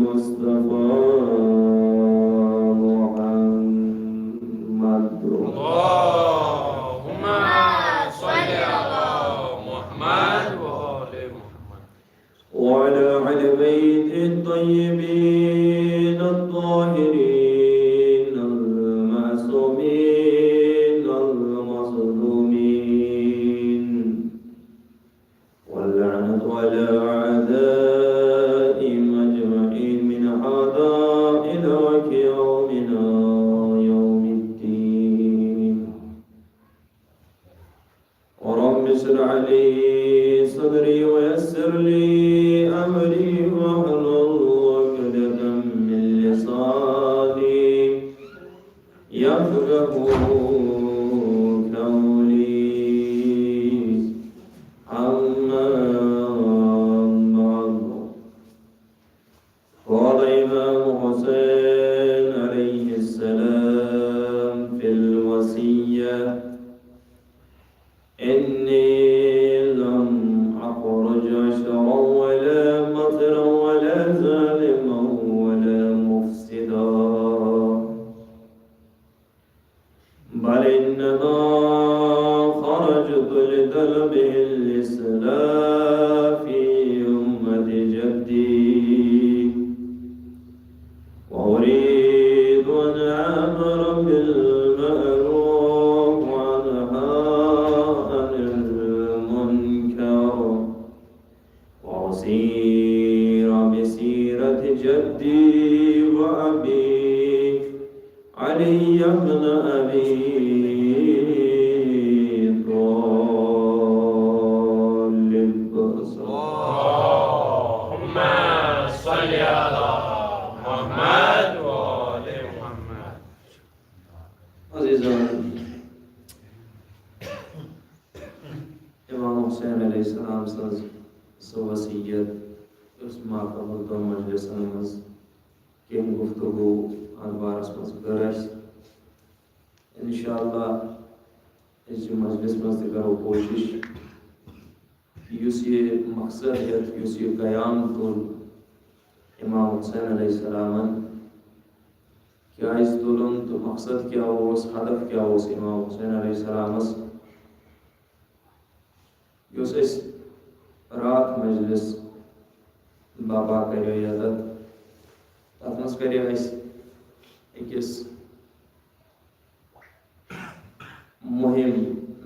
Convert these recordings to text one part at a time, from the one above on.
مصطفى محمد اللهم صل على محمد وآل محمد وعلى أهل بيت الطيبين الطاهرين المعصومين المظلومين واللعنة على أعدائهم أجمعين من هذا إلى يومنا يوم الدين ورب اشرح لي صدري ويسر لي أمري واحلل عقدة من لساني يفقه قولي أما بعد قال إمام حسين عليه السلام في الوصية إني لم أخرج عشرا ولا مطرا ولا ظالما ولا مفسدا بل إنما خرجت لطلب الإصلاح في أمة جدي وأريد أن أمر بالمعروف وأنهى عن المنكر وأسير بسيرة جدي وأبي علي بن أبي طالب اللهم صل على محمد وآل محمد عزیزان امام حسین علیہ السلام سز سو وصیت اس ماقبل دو مجلسن مز کیم گفتگو آن بارس مز گرس انشاءاللہ اس مجلس مز کرو کوشش یس یہ مقصد ہے یس یہ قیام تول امام حسین علیہ السلام کیا اس تولن تو مقصد کیا ہو اس ہدف کیا ہو اس امام حسین علیہ السلام یس اس رات مجلس بابا کرے یادت تات مز کرے اس اکس مہم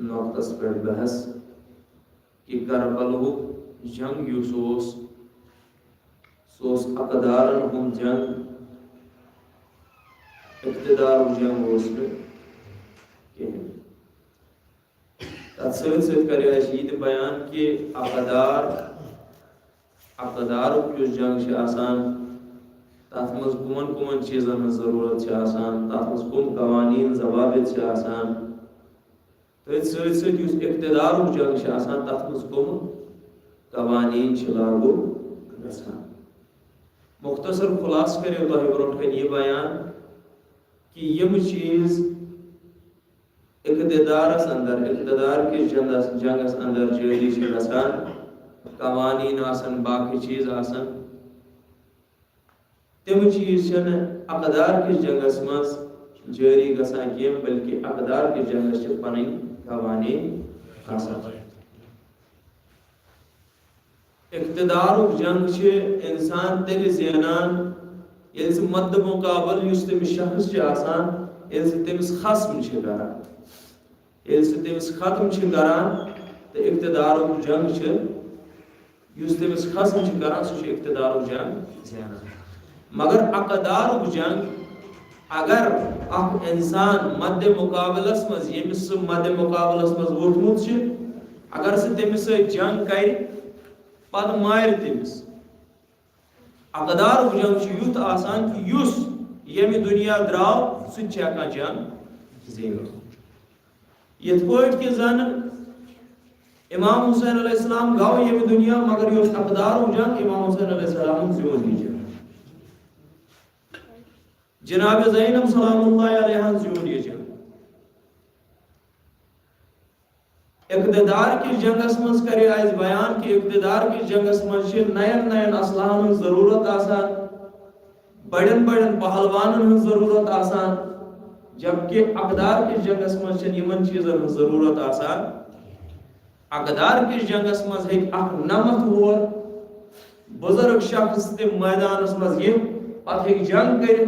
نقطس پر بحث کہ کربلو جنگ یوسوس سوس اقدارن ہم جنگ اقتدار جنگ ہوسن کہیں تات سۭتۍ کرے اس یہ بیان کہ اقدار یس جنگ چھ آسان تات مز کمن چیزن ہن ضرورت چھ آسان تات مز کم قوانین ضوابط چھ آسان تٔتھۍ سۭتۍ سۭتۍ یس اقتدار جنگ چھ آسان تات مز کم قوانین چھ لاگو گژھان مختصر خلاص کرے تۄہہِ برونٛٹھ کَنہِ یہ بیان کہ یم چیز اقتدار کے جنگس اندر جاری چھ گژھان قوانین آسن باقی چیز آسن تم چیز چھن اقدار کے جنگس مز جاری گژھان کی بلکہ اقدار کے جنگس چھ پنن قوانین آسان اقتدار جنگ چھ انسان تیل زینان یل سے مد مقابل یس تمس شخص چھ آسان یل سے تمس خصم چھ کران یل سے تمس ختم چھ کران تو اقتدار جنگ چھ یس تمس خصم چھ کران سہ چھ اقتدار جنگ زینان مگر اقدار جنگ اگر اخ انسان مد مقابلس مز یمس مد مقابلس مز وٹھمت چھ اگر سہ تمس جنگ کر پتہ مار تمس اقدار جنگ چھ یوت آسان کہ یس یمہ دنیا دراو سہ چھ ہیکان جنگ زینت یت پٲٹھۍ کہ زن امام حسین علیہ السلام گو یمہ دنیا مگر یس اقدار جنگ امام حسین علیہ السلام زیون یہ جنگ جناب زینب سلام اللہ علیہ زیون یہ جنگ اقتدار کی جنگس مز کرے آئیز بیان کہ اقتدار کی جنگس مز نین نین اسلحان ضرورت آسان بڑن بڑن پہلوانن ہن ضرورت آسان جبکہ اقدار کس جنگس مز چھن یمن چیزن ہن ضرورت آسان اقدار کس جنگس مز ہیک اخ نمت وول بزرگ شخص تہ میدانس مز یہ پتہ ہیک جنگ کر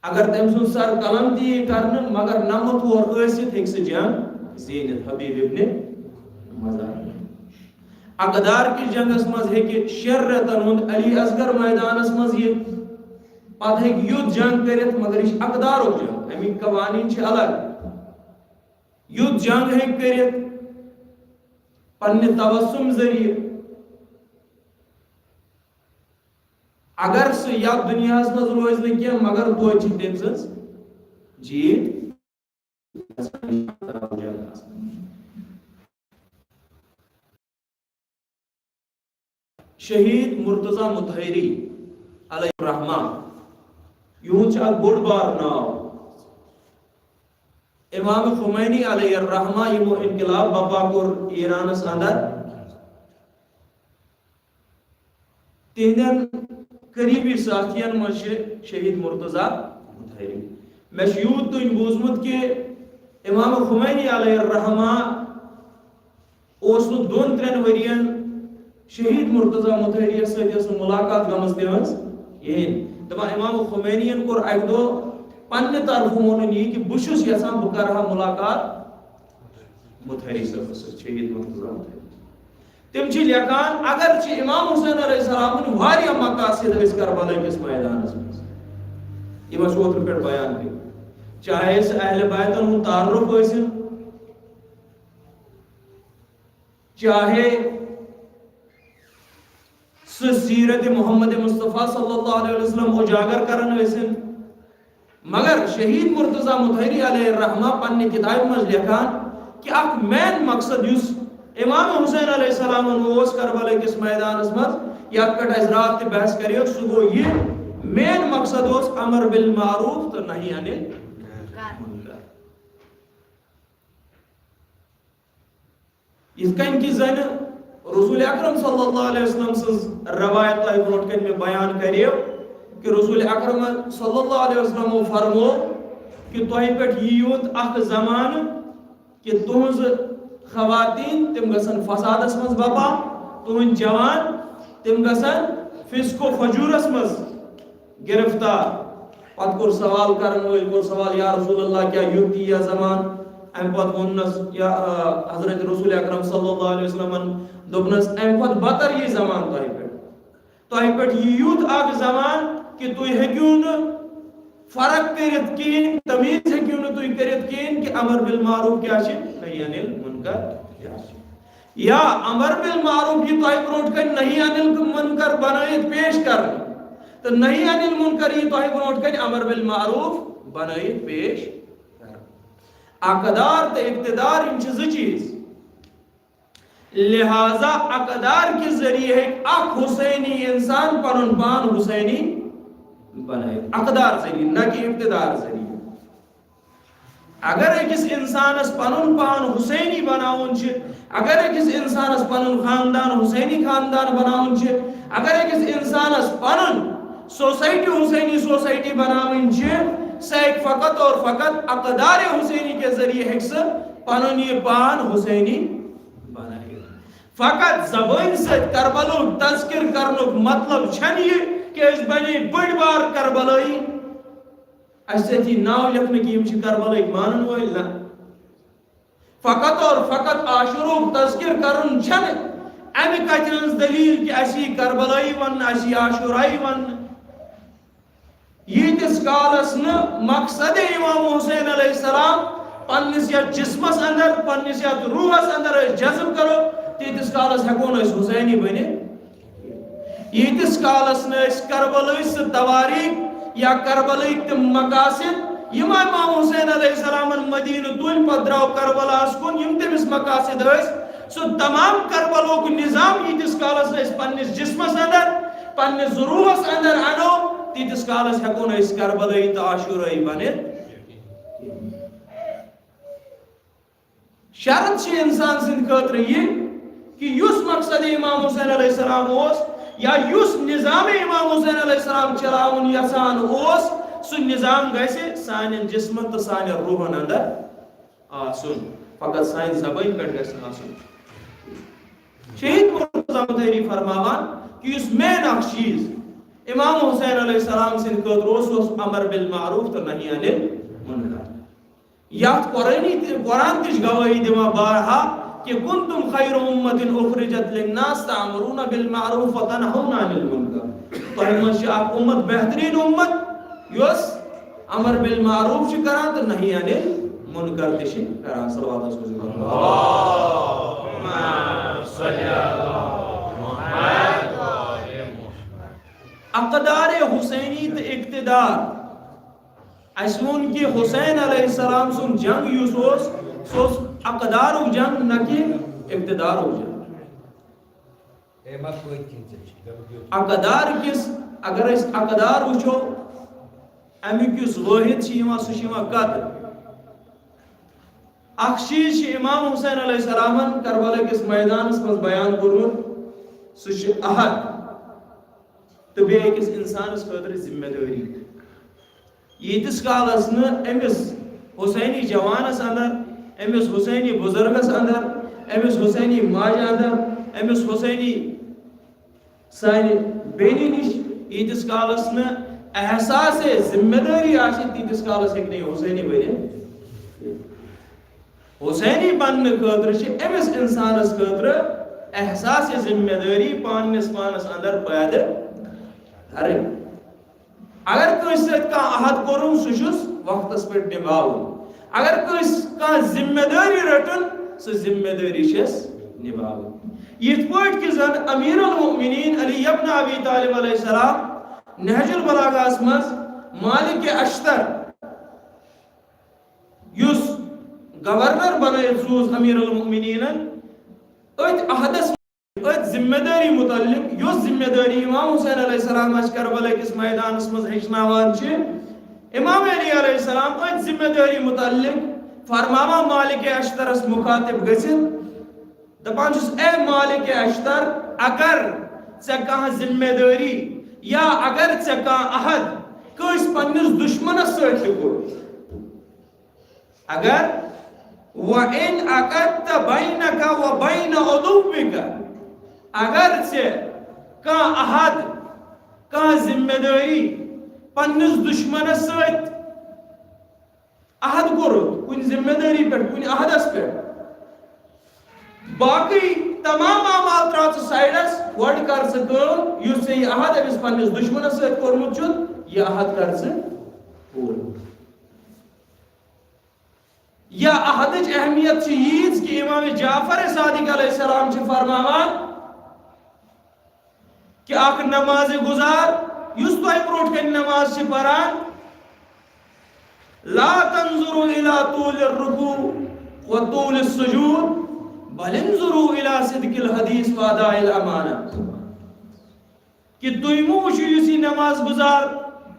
اگر تم سن سر قلم تہ کرن مگر نمت وول ٲسِتھ ہیک سہ جنگ زینت حبیب ابن مزار اقدار کس جنگس مز ہیکہ شر رتن ہند علی اصغر میدانس مز یہ پتہ ہیک یُدھ جنگ کرت مگر یہ اقدارک جنگ امیک قوانین چھ الگ یُدھ جنگ ہیک کرت پنہ تبسم ذریعہ اگر سہ یتھ دنیا مز روز نہ کی مگر توتہ چھ تم سٕنٛز جیت شہید مرتضی مطہری علیہ الرحمہ یہود چھ اکھ بوڑ بار ناو امام خمینی علیہ الرحمہ یمو انقلاب بپا کور ایرانس اندر تہندین قریبی ساتھین مز شہید مرتضی مطہری میں یوت تین بوزمت کہ امام خمینی علیہ الرحمہ اس دون ترین ورین شہید مرتضی مطہری ست ملاقات گمز تمس یہ دپان امام خمینی کور اک دو پنہ طرف وونن یہ کہ بشس یسان بہ کرہا ملاقات مطہری صاحب شہید مرتضی مطہری تم چھ لیکان اگر چھ امام حسین علیہ السلام واریاہ مقاصد اس کربلا کس میدانس مز یہ اوتر پہ بیان کر چاہے اس اہل بیتن ہند تعارف ٲسِن چاہے سہ سیرت محمد مصطفیٰ صلی اللہ علیہ وسلم اجاگر کرن ٲسِن مگر شہید مرتضی مطہری علیہ الرحمہ پنہ کتاب مز لکھان کہ اخ مین مقصد یس امام حسین علیہ السلام اس کربلا کس میدانس مز یتھ پہ اس رات تہ بحث کریو سہ گو یہ مین مقصد اس امر بالمعروف تو نہی عن المنکر اس کن کی زن رسول اکرم صلی اللہ علیہ وسلم سز روایت تہ برونٹ کن میں بیان کریو کہ رسول اکرم صلی اللہ علیہ وسلم فرمو کہ تہ پہ یوت اخ زمان کہ تہذ خواتین تم گسن فسادس مز بپا تہند جوان تم گسن فسق و فجورس مز گرفتار پت کور سوال کرن وول کور سوال یا رسول اللہ کیا یوتی یا زمان ام پت ونس یا حضرت رسول اکرم صلی اللہ علیہ وسلم دوپنس ام پت بتر یہ زمان تہ پہ یوت اخ زمان کہ تھی ہیکیو فرق کرت کہین تمیز ہیکیو تھی کرت کہین کہ امر بالمعروف کیا نہی عن المنکر یا امر بالمعروف یہ تہ برونٹ کن نہی عن المنکر بنائت پیش کر تو نہی عن المنکر یہ تہ برونٹ کن امر بالمعروف بنائت پیش کر اقدار تو اقتدار ان زٕ چیز لہذا اقدار کے ذریعے اخ حسینی انسان پنن پان حسینی بنائے اقدار ذریعے نہ کہ اقتدار ذریعے اگر اکس انسانس پنن پان حسینی بناون اگر اکس انسانس پنن خاندان حسینی خاندان بناون اگر اکس انسانس پنن سوسائٹی حسینی سوسائٹی بناون سہ فقط اور فقط اقدار حسینی کے ذریعے ہیکہ پنن یہ پان حسینی بنائے فقط زبان سے کربلا تذکر کرنک مطلب چھن یہ کہ اس بنی بڑ بار کربلائی اسے ناو لکھنے کی ہم کربلائی مانن وول نہ فقط اور فقط عاشوروک تذکر کرن چھن امی کتن دلیل کہ اسی کربلائی ون اسی عاشورائی ون یتس کالس نہ مقصد امام حسین علیہ السلام پنس یا جسمس اندر پنس یا روحس اندر جذب کرو تیتس کالس ہیکون اس حسینی بنی یتس کالس نہ کربلائی تواریخ یا کربلائی تم مقاصد یم امام حسین علیہ السلام مدینہ تل پتہ درو کربلاس کن یم تمس مقاصد سو تمام کربلوک نظام یتس کالس اس پنس جسمس اندر پنس روحس اندر انو تیتس کالس ہیکون اس کربلائی تو عاشورائی بنت شرط انسان سند خاطر یہ کہ اس مقصد امام حسین علیہ السلام یا یس نظام امام حسین علیہ السلام چلاون یسان اوس سو نظام گیسے سان جسمن تو سان روحن اندر آسن فقط سان زبان پر گیسے آسن شہید مرتضی مطہری فرماوان کہ اس مین اخ چیز امام حسین علیہ السلام سن خطر امر بالمعروف تو نہی عن المنکر یات قرآن تش گواہی دما بارہا کہ کنتم خیر امت اخرجت للناس تعمرون بالمعروف وتنهون عن المنکر تو ہمیں آپ امت بہترین امت یس امر بالمعروف چھ کران تو نہی عن المنکر تش کران صلوات اللہ اللہم صلی علی محمد اقدار حسینی تو اقتدار اسمون کی حسین علیہ السلام سن جنگ یوسوس سوس اقدار و جنگ نکی اقتدار و جنگ اقدار کس اگر اس اقدار وچھو امی کس واحد شیما سشیما قدر اخشیش امام حسین علیہ السلام کربلا کس میدان اس میں بیان کرون سش احد تو بے ایک انسان اس خاطر ذمہ داری یتس کالس نا امس حسینی جوانس اندر امس حسینی بزرگس اندر امس حسینی ماج اندر امس حسینی سانی بینی نش یتس کالس نا احساس ذمہ داری آشی تیتس کالس ایک نہیں حسینی بنے حسینی بننے خاطر چھ امس انسانس خاطر احساس ذمہ داری پانس اندر پیدا ارے اگر کس کا عہد کرن سوچس وقتس پہ نباؤن اگر کس کا ذمہ داری رٹن سو ذمہ داری شس نباؤن یہ پوٹ کی زن امیر المؤمنین علی ابن ابی طالب علیہ السلام نہج البلاغہ اسمز مالک اشتر یس گورنر بنائے سوز امیر المؤمنین ات عہدس ات ذمہ داری متعلق یس ذمہ داری امام حسین علیہ السلام کربلا کس میدان مز ہچناوان امام علی علیہ السلام ات ذمہ داری متعلق فرماوا مالک اشترس مخاطب گژھت دپان چھس اے مالک اشتر اگر ژے کانٛہہ ذمہ داری یا اگر ژے کانٛہہ عہد کٲنٛسہِ پننس دشمنس سۭتۍ تہِ کوٚر اگر وَإِنْ أَقَدْتَ بَيْنَكَ وَبَيْنَ عَدُوِّكَ اگر ژے کانٛہہ عہد کانٛہہ ذمہ داری پننس دشمنس سۭتۍ عہد کوٚرُتھ کُنہِ ذمہ داری پٮ۪ٹھ کُنہِ عہدس پٮ۪ٹھ باقی تمام اعمال ترٛاو ژٕ سایڈس گۄڈٕ کر ژٕ کٲم یُس ژےٚ یہِ عہد أمِس پننس دشمنس سۭتۍ کوٚرمُت چھُتھ یہِ عہد کر ژٕ پوٗرٕ یا عہدٕچ اہمیت چھِ ییٖژ کہ امام جعفر صادق علیہ السلام چھِ فرماوان کہ اکھ نماز گزار یس تۄہہِ برونٛٹھ کنہِ نماز چھِ پران لا تنظروا الى طول الركوع وطول السجود بل انظروا الى صدق الحديث واداء الامانه کہ تُہۍ مہٕ وٕچھِو یُس یہِ نماز گزار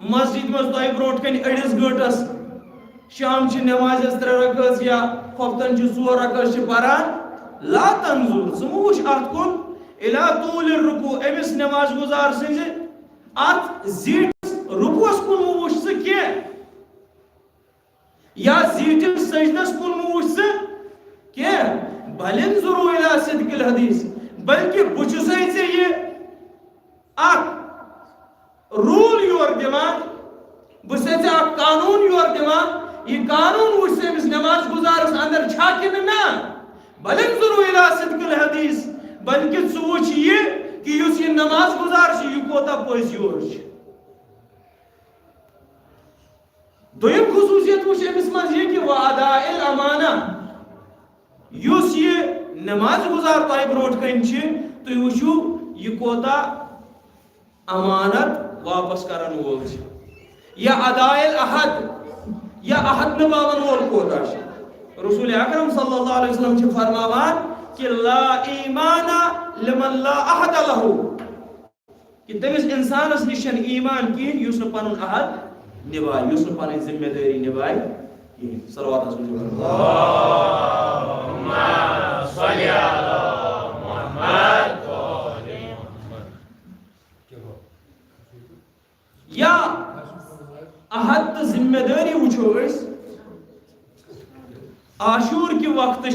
مسجد منٛز تۄہہِ برونٛٹھ کنہِ أڑِس گٲنٛٹس شام چھ نمازس 3 رکعت یا ہفتن چھ 4 رکعت چھ پران لا تنظر ژٕ مہٕ وٕچھ اتھ کُن الى طول الركوع امس نماز گزار سٕنزِ ات زیٖٹھِس رکوعس کُن مہٕ وٕچھ ژٕ کینٛہہ یا زیٖٹھِس سجدس کُن مہٕ وٕچھ ژٕ کینٛہہ بل انظروا الى صدق الحدیث بلکہ بہٕ چھُسے ژےٚ یہِ اکھ روٗل یورٕ دِوان بہٕ چھُسے ژےٚ اکھ قانوٗن یورٕ دِوان یہ قانون وچھ سے اس نماز گزارس اندر چھا کِنہٕ نہ بل انظروا الى صدق الحدیث بلکہ ژٕ وٕچھ یہ کہ یُس یہ نماز گزار چھُ یہِ کوتاہ پٔزۍ یور چھُ دوٚیِم خصوٗصیت وٕچھ أمِس منٛز یہِ کہ واداء الامانہ یُس یہ نماز گزار تۄہہِ برونٛٹھ کنہِ چھِ تُہۍ وٕچھِو یہِ کوتاہ امانت واپس کرن وول چھُ یا اداء العہد یا عہد نباون وول کوتاہ چھُ رسول اکرم صلی اللہ علیہ وسلم چھِ فرماوان کہ لا ایمان لمن لا عہد له کہ تمس انسانس نش چھنہٕ ایمان کِہیٖنۍ یُس نہٕ پنُن عہد نبایہِ یُس نہٕ پنٕنۍ ذمہ دٲری نبایہِ کِہیٖنۍ صلوات اللہم صلی علی محمد یا عہد تو ذمہ داری وچھو اس عاشور کی وقت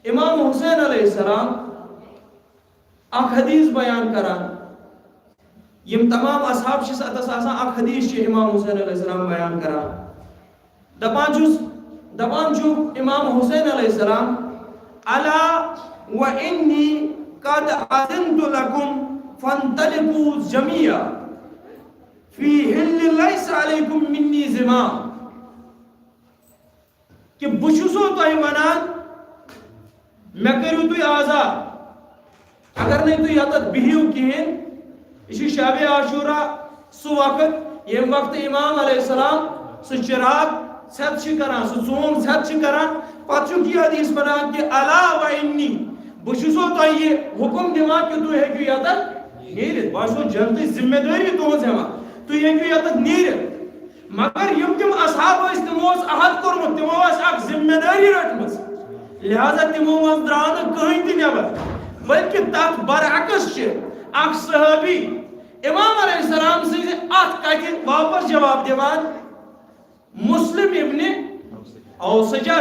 امام حسین علیہ السلام اخ حدیث بیان کران یم تمام اصحاب چھس اتس آسان اخ حدیث امام حسین علیہ السلام بیان کران دپان چھو امام حسین علیہ السلام الا وانی قد اذنت لكم فانطلقوا جميعا فی حل لیس علیکم منی زمام کہ بچھسو تو ونان میں کرو تو آزاد اگر نہیں تو یتت بہیو کہین یہ شب عاشورہ سو وقت یم وقت امام علیہ السلام سو چراغ سیت کران سو ژوم سیت کران پتہ یہ حدیث بنان کہ الا و انی بچھسو تو یہ حکم دِوان کہ تو ہیکو یتت نیرت باسو جلدی ذمہ داری تہذ ہیوان تو ہیکو یتت نیرت مگر یم تم اصحاب تمو عہد کورمت تمو اخ ذمہ داری رٹمس لہذا تمو من درا کہیں تہ نبر بلکہ تک برعکس اخ صحابی امام علیہ السلام سے ات کتہ واپس جواب دیوان مسلم ابن اوسجا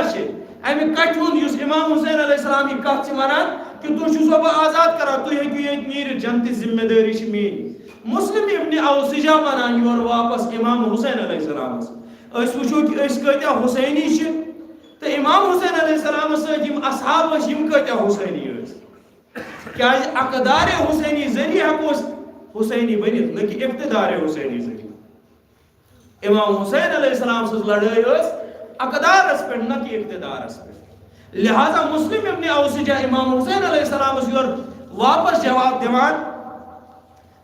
امہ کٹھ ہند امام حسین علیہ السلام یہ کت ونان کہ تھی چھسو بہ آزاد کران تھی ہیکو یہ نیرت جنتی ذمہ داری مین مسلم ابن اوسجا ونان یور واپس امام حسین علیہ السلام اس وچھو کہ اس کتیا حسینی تو امام حسین علیہ السلام یم اصحاب یم کتیا حسینی کیا اقدار حسینی ذریعہ ہکو حسینی بنت نہ کہ اقتدار حسینی ذریعہ امام حسین علیہ السلام سز لڑائی اقدار پہ نہ کہ اقتدار پہ لہذا مسلم ابن اوسجا امام حسین علیہ السلام یور واپس جواب دیوان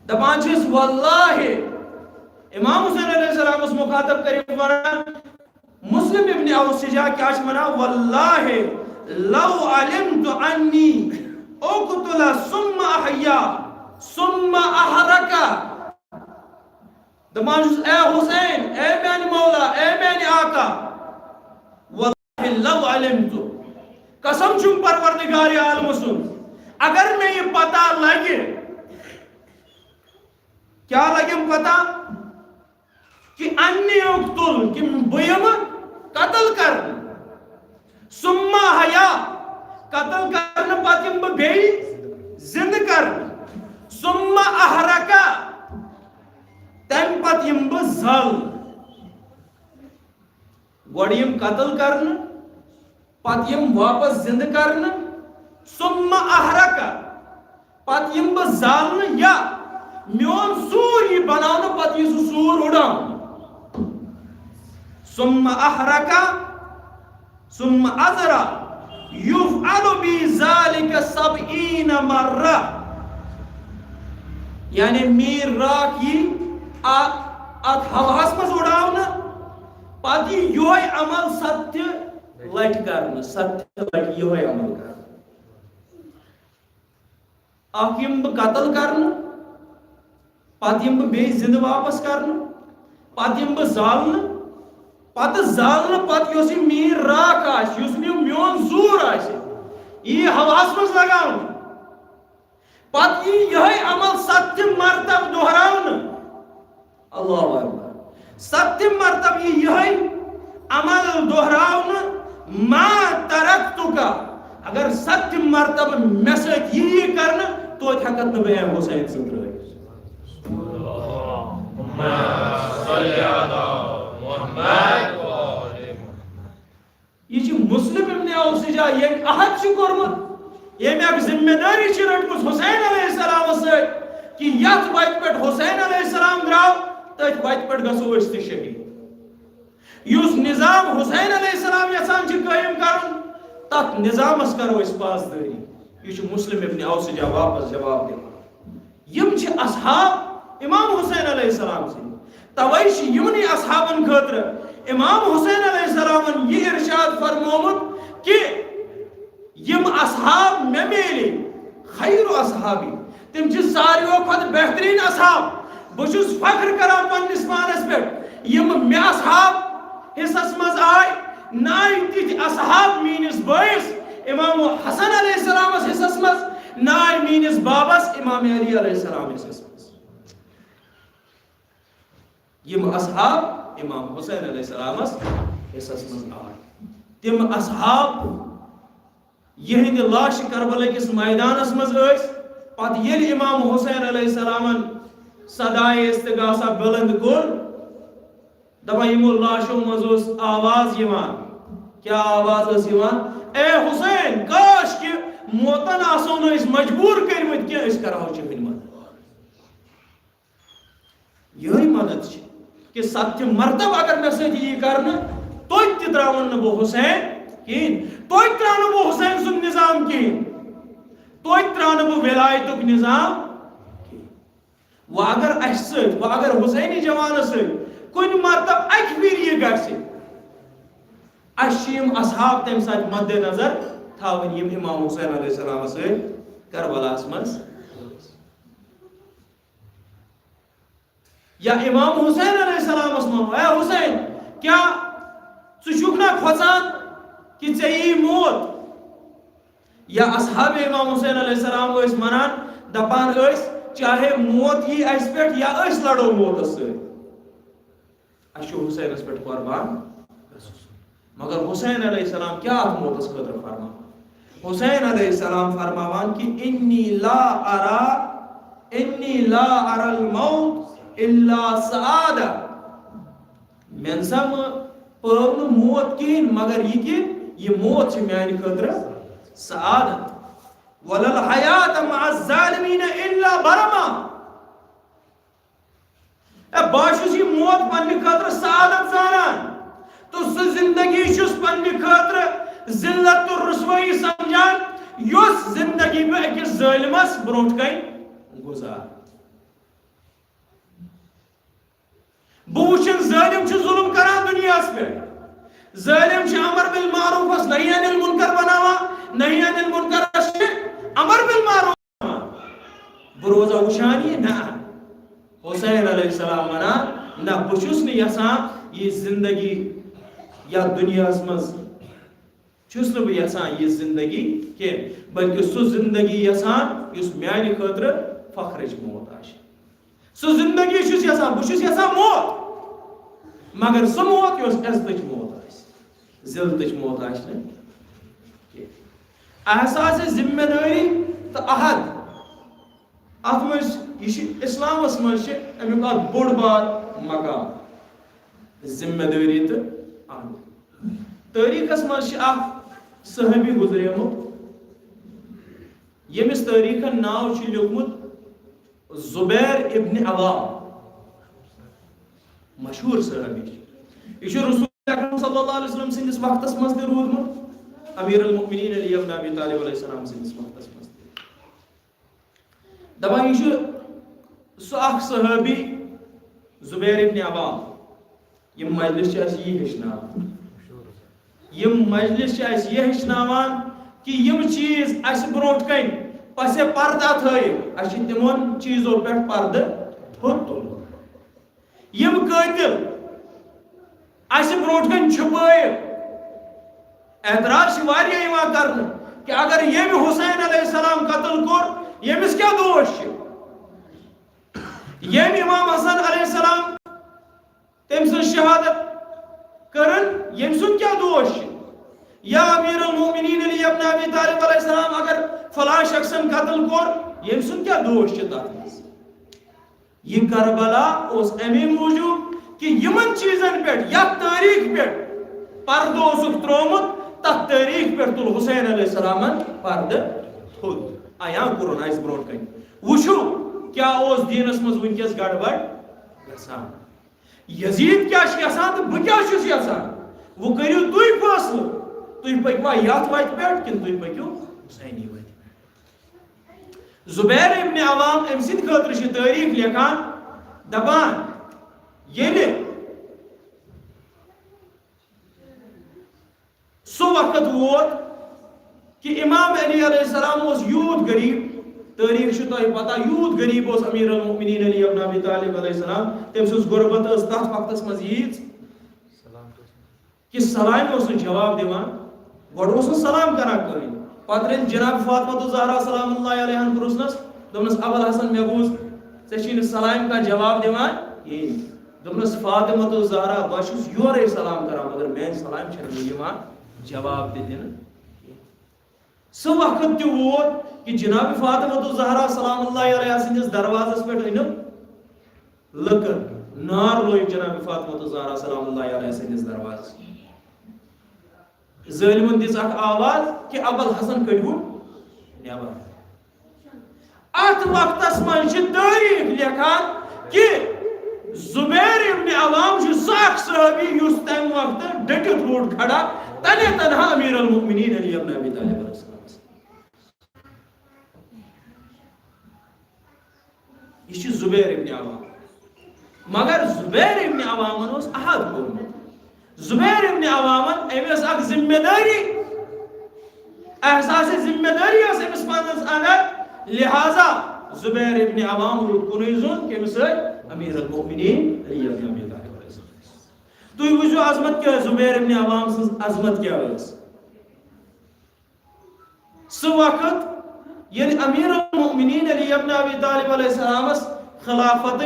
دپان چھس واللہ امام حسین علیہ السلام مخاطب کریم ونان مسلم ابن اوسجا کیا ونان واللہ لو علمت انی اقتل ثم احیا ثم احرکا دپان چھس اے حسین اے میانی مولا اے میانی آقا واللہ لو علمت قسم چھم پروردگار عالم سن اگر میں یہ پتہ لگے کیا لگم پتہ کہ انی اقتل کہ بیم قتل کر ثم حیا قتل کرنے پتہ یم بی زند کر ثم احرکا تم پتہ یم زل گوڑ یم قتل کرنے پتہ یم واپس زند کرنے ثم احرکا پتہ یم زالنے یا میون سور یہ بنانا پتہ یہ سور اڑان ثم احرکا ثم ازرا یفعل بی ذالک 70 مرہ یعنی میر راک یہ ات ہواس مز اڑاونا پتہ یہ عمل 70 لٹ کرنا 70 لٹ یہ عمل کرنا اخ یم قتل کرنا پتہ یم بی زند واپس کرنا پتہ یم زالنا پتہ زالنا پتہ یس میر راک آس میون زور آس یہ ہواس مز لگاؤ پتہ یہ عمل 70 مرتبہ دہراؤنا اللہ اکبر 70 مرتبہ یہ عمل دہراؤنا ما ترکتکا اگر 70 مرتبہ میں سۭتۍ یہ کرنا تو ہیکت نہ بہ حسین سن ترٲیِتھ یہ مسلم ابن اوسجا یم عہد کورمت یم اک ذمہ داری رٹمس حسین علیہ السلام ست کہ یت وتہ پہ حسین علیہ السلام درو تت وتہ پہ گژھو أسۍ تہِ شہید یس نظام حسین علیہ السلام یژھان قائم کرن تت نظامس کرو أسۍ پاسداری یہ مسلم ابن اوسجا واپس جواب دِوان یم اصحاب امام حسین علیہ السلام سے توے یمنی اصحابن خاطر امام حسین علیہ السلام یہ ارشاد فرمومت کہ یم اصحاب میں میلے خیر اصحابی تم ساروی کھت بہترین اصحاب بہت فخر کران پنس پانس پہ یم مے اصحاب حصس مز آئی نائ تتھ اصحاب مینس بٲیس امام حسن علیہ السلام حصس مز نائ مینس بابس امام علی علیہ السلام حصس مز یم اصحاب امام حسین علیہ السلام حصص من آئے تم اصحاب یہند لاش کربلا کس میدانس مز پت یل امام حسین علیہ السلام صدائے استغاثہ بلند کور دپا یمو لاشو مز آواز یوان کیا آواز اس یوان اے حسین کاش کہ موتن آسو نہ اس مجبور کرمت کہ اس کرو چہن مدد یہی مدد کہ ست مرتبہ اگر میں سۭتۍ یی کرنا توتہِ تہِ تراون نہٕ بہٕ حسین کہین توتہِ تراو نہٕ بہٕ حسین سُنٛد نظام کہین توتہِ تراو نہٕ بہٕ ولایتُک نظام کہین وۄنۍ اگر اسہِ سۭتۍ وۄنۍ اگر حسینی جوانس سۭتۍ کُنہِ مرتبہ اکہِ پھِرِ یہِ گژھِ اسہِ چھِ یِم اصحاب تمہِ ساتہٕ مدِ نظر تھاوٕنۍ یِم امام حسین علیہ السلام سۭتۍ کربلاہس منٛز یا امام حسین علیہ السلام ونو اے حسین کیا ژٕ کھوژان کہ ژے یی موت یا اصحاب امام حسین علیہ السلام ٲسۍ ونان دپان ٲسۍ چاہے موت یی اسہِ پٮ۪ٹھ یا أسۍ لڑو موتس سۭتۍ اسہِ چھُ حسینس پٮ۪ٹھ قربان مگر حسین علیہ السلام کیا اتھ موتس خٲطرٕ فرمان حسین علیہ السلام فرماوان کہ انی لا ارى الموت الا سعادہ میں سم پٲو نہٕ موت کہین مگر یہ کہ یہ موت چھ میانہ خٲطرٕ سعادت ولل حیات مع الظالمین الا برما بہٕ چھُس یہ موت پننہِ خٲطرٕ سعادت زانان تو سُہ زندگی چھُس پننہِ خٲطرٕ ذلت و رسوایی سمجھان یُس زندگی بہٕ أکِس ظٲلمس برونٛٹھ کَنۍ گُزار بہٕ وٕچھن ظٲلم چھُ ظلم کران دُنیاہس پٮ۪ٹھ ظٲلم چھُ امر بالمعروفس نہی عن المنکر بناوان نہی عن المنکرس چھِ امر بالمعروف بناوان بہٕ روزا وٕچھان یہِ نہ حسین علیہ السلام ونان نہ بہٕ چھُس نہٕ یژھان یہِ زندگی یا دنیاہس منٛز چھُس نہٕ بہٕ یژھان یہِ زندگی کینٛہہ بلکہِ سُہ زندگی یژھان یُس میانہِ خٲطرٕ فخرٕچ موت آسہِ سُہ زندگی چھُس یژھان بہٕ چھُس یژھان موت مگر سُہ موت یۄس عزتٕچ موت آسہِ ذلتٕچ موت آسہِ نہٕ کینٛہہ احساسِ ذمہ دٲری تہٕ عہد اتھ منٛز یہِ چھِ اسلامس منٛز چھِ امیُک اکھ بوٚڑ بار مقام ذمہ دٲری تہٕ عہد تٲریٖخس منٛز چھِ اکھ صحابی گُزریومُت ییٚمِس تٲریٖخن ناو چھُ لیوٗکھمُت زبیر ابن عوام مشہور صحابی یہ رسول اکرم صلی اللہ علیہ وسلم سندس وقتس مز تہ روٗدمُت امیر المؤمنین علی ابن ابی طالب علیہ السلام سندس وقتس مز دپان یہ سہ اکھ صحابی زبیر ابن عوام یم مجلس چھ اَسہِ یہِ ہیٚچھناوان یم مجلس چھ اَسہِ یہِ ہیٚچھناوان کہ یم چیز اَسہِ برونٛٹھ کَنۍ پسے پردہ تھٲیِتھ اَسہِ چھِ تِمن چیٖزو پٮ۪ٹھ پردٕ تھوٚد تُلُن یم قٲتِل اَسہِ برونٛٹھ کَنۍ چھُپٲیِتھ اعتراض چھِ واریاہ یِوان کرنہٕ کہ اگر ییٚمہِ حسین علیہ السلام قتل کوٚر ییٚمِس کیٛاہ دوش چھُ ییٚمہِ امام حسن علیہ السلام تٔمۍ سٕنٛز شہادت کٔرٕن ییٚمہِ سُنٛد کیٛاہ دوش چھُ یا امیر المؤمنین علی ابن ابی طالب علیہ السلام اگر فلاں شخصن قتل کوٚر ییٚمہِ سُنٛد کیٛاہ دوش چھُ تتھ منٛز یہ کربلا اوس امی موجوب کہ یمن چیزن پٮ۪ٹھ یتھ تٲریٖخ پٮ۪ٹھ پردٕ اوسُکھ تروومُت تتھ تٲریٖخ پٮ۪ٹھ تُل حسین علیہ السلامن پردٕ تھوٚد عیاں کوٚرُن اَسہِ برونٛٹھ کَنۍ وٕچھِو کیٛاہ اوس دیٖنس منٛز وٕنکٮ۪س گڑبڑ گژھان یزیٖد کیٛاہ چھُ یژھان تہٕ بہٕ کیٛاہ چھُس یژھان وۄنۍ کٔرِو تُہۍ فٲصلہٕ تُہۍ پٔکوا یتھ وتہِ پٮ۪ٹھ کِنہٕ تُہۍ پٔکِو حسینی وتہِ پٮ۪ٹھ زبیر ابن عوام أمۍ سٕنٛدِ خٲطرٕ چھِ تٲریٖخ لیکھان دپان ییٚلہِ سُہ وقت ووت کہ امام علی علیہ السلام اوس یوٗت غریٖب تٲریٖخ چھُ تۄہہِ پتہ یوٗت غریٖب اوس امیر المؤمنین علی ابن ابی طالب علیہ السلام تٔمۍ سٕنٛز غربت ٲس تتھ وقتس منٛز ییٖژ کہ سلامہِ اوس نہٕ جواب دِوان گۄڈٕ اوس نہٕ سلام کران کٕہٕنۍ پتہٕ ییٚلہِ جناب فاطمہ الزہرا سلام اللہ علیہن پرُژھنس دوٚپنس ابو الحسن مےٚ بوٗز ژےٚ چھُے نہٕ سلامہِ کانٛہہ جواب دِوان کِہیٖنۍ دمنس فاطمہ تو زہرا باشس یورے سلام کران مگر میں سلام چھن یوان جواب دین سو وقت تہ ووت کہ جناب فاطمہ تو زہرا سلام اللہ علیہ سندس دروازس پہ انم لکر نار لوگ جناب فاطمہ تو زہرا سلام اللہ علیہ سندس دروازس ظالمن دس اخ آواز کہ ابو الحسن کڑو نیبر ات وقتس من تاریخ لکھان کہ زبیر ابن عوام ساک صحابی یس تم وقت ڈٹت روڈ کھڑا تنہ تنہا امیر المؤمنین علی ابن ابی طالب علیہ السلام یہ زبیر ابن عوام مگر زبیر ابن عوام اس احد کورمت زبیر ابن عوام امس اخ ذمہ داری احساس ذمہ داری اس امس پانس اندر لہذا زبیر ابن عوام کنوی زون کمس امیر المؤمنین علی ابن ابی طالب علیہ السلام تو وچھو عظمت کیا ہے زبیر ابن عوام سن عظمت کیا ہے سو وقت یعنی امیر المؤمنین علی ابن ابی طالب علیہ السلام خلافت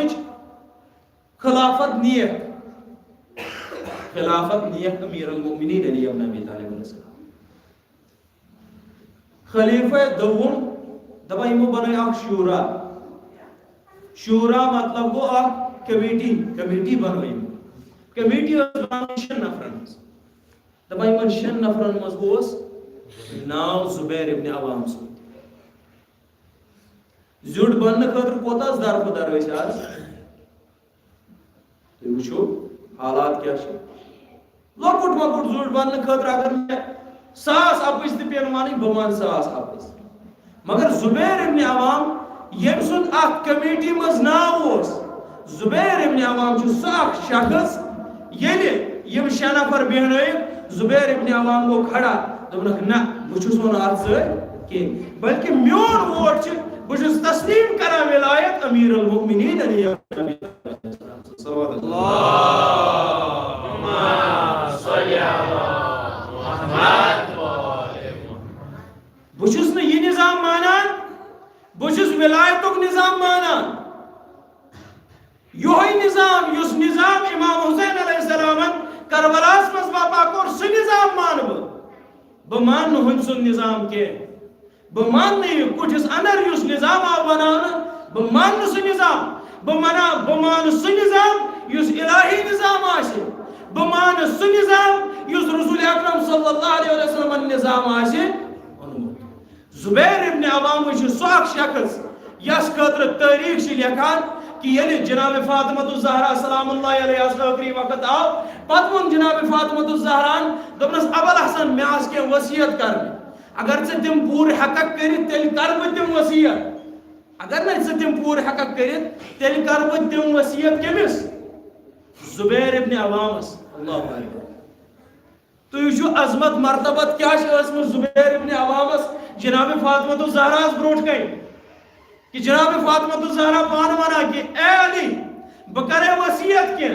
نیک امیر المؤمنین علی ابن ابی طالب علیہ السلام خلیفہ دوم دبا یمو بنائی اخ شورا مطلب گو اخ کمیٹی بنائی کمیٹی بنائی 6 نفرن دبا یمن 6 نفرن مز گوس ناو زبیر ابن عوام سن زیوٹ بننے خاطر کوتاز دار پدار ہوئی آج تو وچھو حالات کیا ہے لوکٹ مکٹ زیوٹ بننے خاطر اگر میں 100 اپس تہ پین مانی بمان 100 اپس مگر زبیر ابن عوام یم سن اخ کمیٹی مز ناو زبیر ابن عوام چھ سہ اخ شخص یلی یم 6 نفر بیہنائک زبیر ابن عوام کو کھڑا دپنک نہ بچھس ون ات ست کی بلکہ میون ووٹ چھ بچھس تسلیم کران ولایت امیر المؤمنین علی ابن ابی طالب صلوات اللہم صلی علی محمد بچھس نے یہ نظام مانان بچھس ولایتک نظام مانان یہی نظام یس نظام امام حسین علیہ السلام کربلاس مز باپا کور سہ نظام مان بمان ہن سن نظام کے بمان کٹھس اندر یس نظام آو بنانا بمان سہ نظام بمان سہ نظام یس الہی نظام آسے بمان سہ نظام یس رسول اکرم صلی اللہ علیہ وسلم نظام آسے زبیر ابن عوام سہ اخ شخص یس خاطر تاریخ لکھان کہ یعنی جناب فاطمہ الزہرا سلام اللہ علیہ آخری وقت آو پتہ ون جناب فاطمہ الزہران دپنس ابو الحسن میں آس کی وصیت کرنے اگر ژے تم پور حقق کرت تیل کر بہ تم وصیت اگر نہ ژے تم پور حقق کرت تیل کر بہ تم وصیت کمس زبیر ابن عوامس اللہ اکبر تو یہ عظمت مرتبت کیا زبیر ابن عوامس جناب فاطمہ الزہرا بروٹ کن کہ جناب فاطمہ الزہرا پان ونا کہ اے علی بہ کرے وصیت کی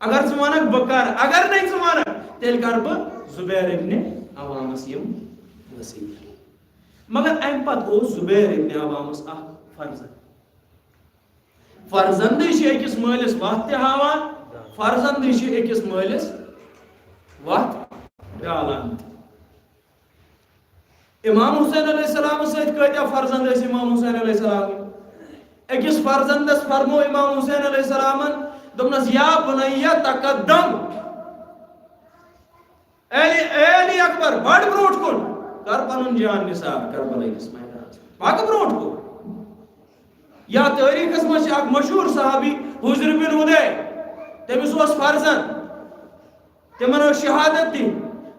اگر ژٕ ونکھ بہ کر اگر نہیں ژٕ ونکھ تیل کر بہ زبیر ابن عوامس یم وصیت مگر ام پت زبیر ابن عوامس اخ فرزندی چھ أکس مالس وتھ تہ ہاوان فرزندی چھ أکس مالس وتھ پیالان امام حسین علیہ السلام ست کتیا فرزند اس امام حسین علیہ السلام أکس فرزندس فرمو امام حسین علیہ السلام دپنس یا بنیا تقدم علی اکبر بڑ بروٹ کن کر پنن جان نثار کربلا کس میدان پاک بروٹ کو یا تاریخ مجھ اک مشہور صحابی حضر بن ادے تمس فرزند تمن شہادت دی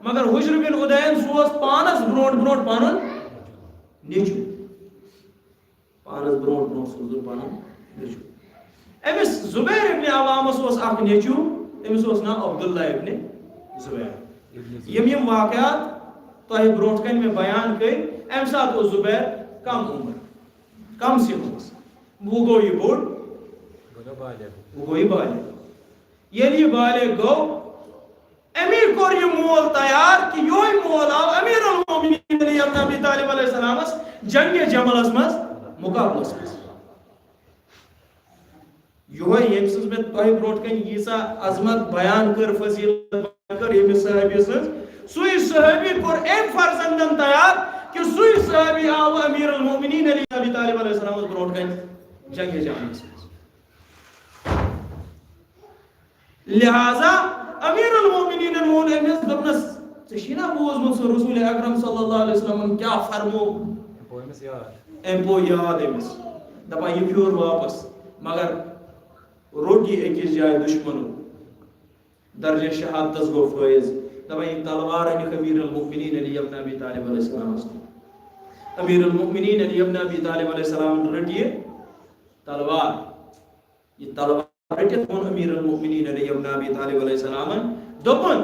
مگر حجر بن ادین سوس پانس بروٹ پانن نیچو پانس بروٹ سوز پانن نیچو امس زبیر ابن عوامس اخ نیچو امس نام عبداللہ ابن زبیر یم واقعات تہ بروٹ کن میں بیان کر ام سات زبیر کم عمر کم سنس وہ گو یہ بوڑ وہ گو یہ بالغ یل یہ بالغ گو امیر کور یہ مول تیار کہ یہ مول آو امیر المؤمنین علی ابن ابی طالب علیہ السلام جنگ جملس مز مقابلس مز یہ یم سز میں تہ برونٹ کن ییسا عظمت بیان کر فضیلت بیان کر یمس صحابی سز سوی صحابی کور ایم فرزندن تیار کہ سوی صحابی آو امیر المومنین علی ابی طالب علیہ السلام برونٹ کن جنگ جامس لہذا امیر المومنین مون امس دپنس ژےٚ بوزمُت سُہ رسول اکرم صلی اللہ علیہ وسلم کیا فرمو ام پو یاد امس دپان یہ پھیور واپس مگر روٹ یہ أکِس جایہِ دشمنو درجہ شہادتس گو فٲیض دپان یہ تلوار انیک امیر المومنین علی ابن ابی طالب علیہ السلام امیر المومنین علی ابن ابی طالب علیہ السلام رٹ یہ تلوار رٹت وون امیر المومنین علی ابن ابی طالب علیہ السلام دپن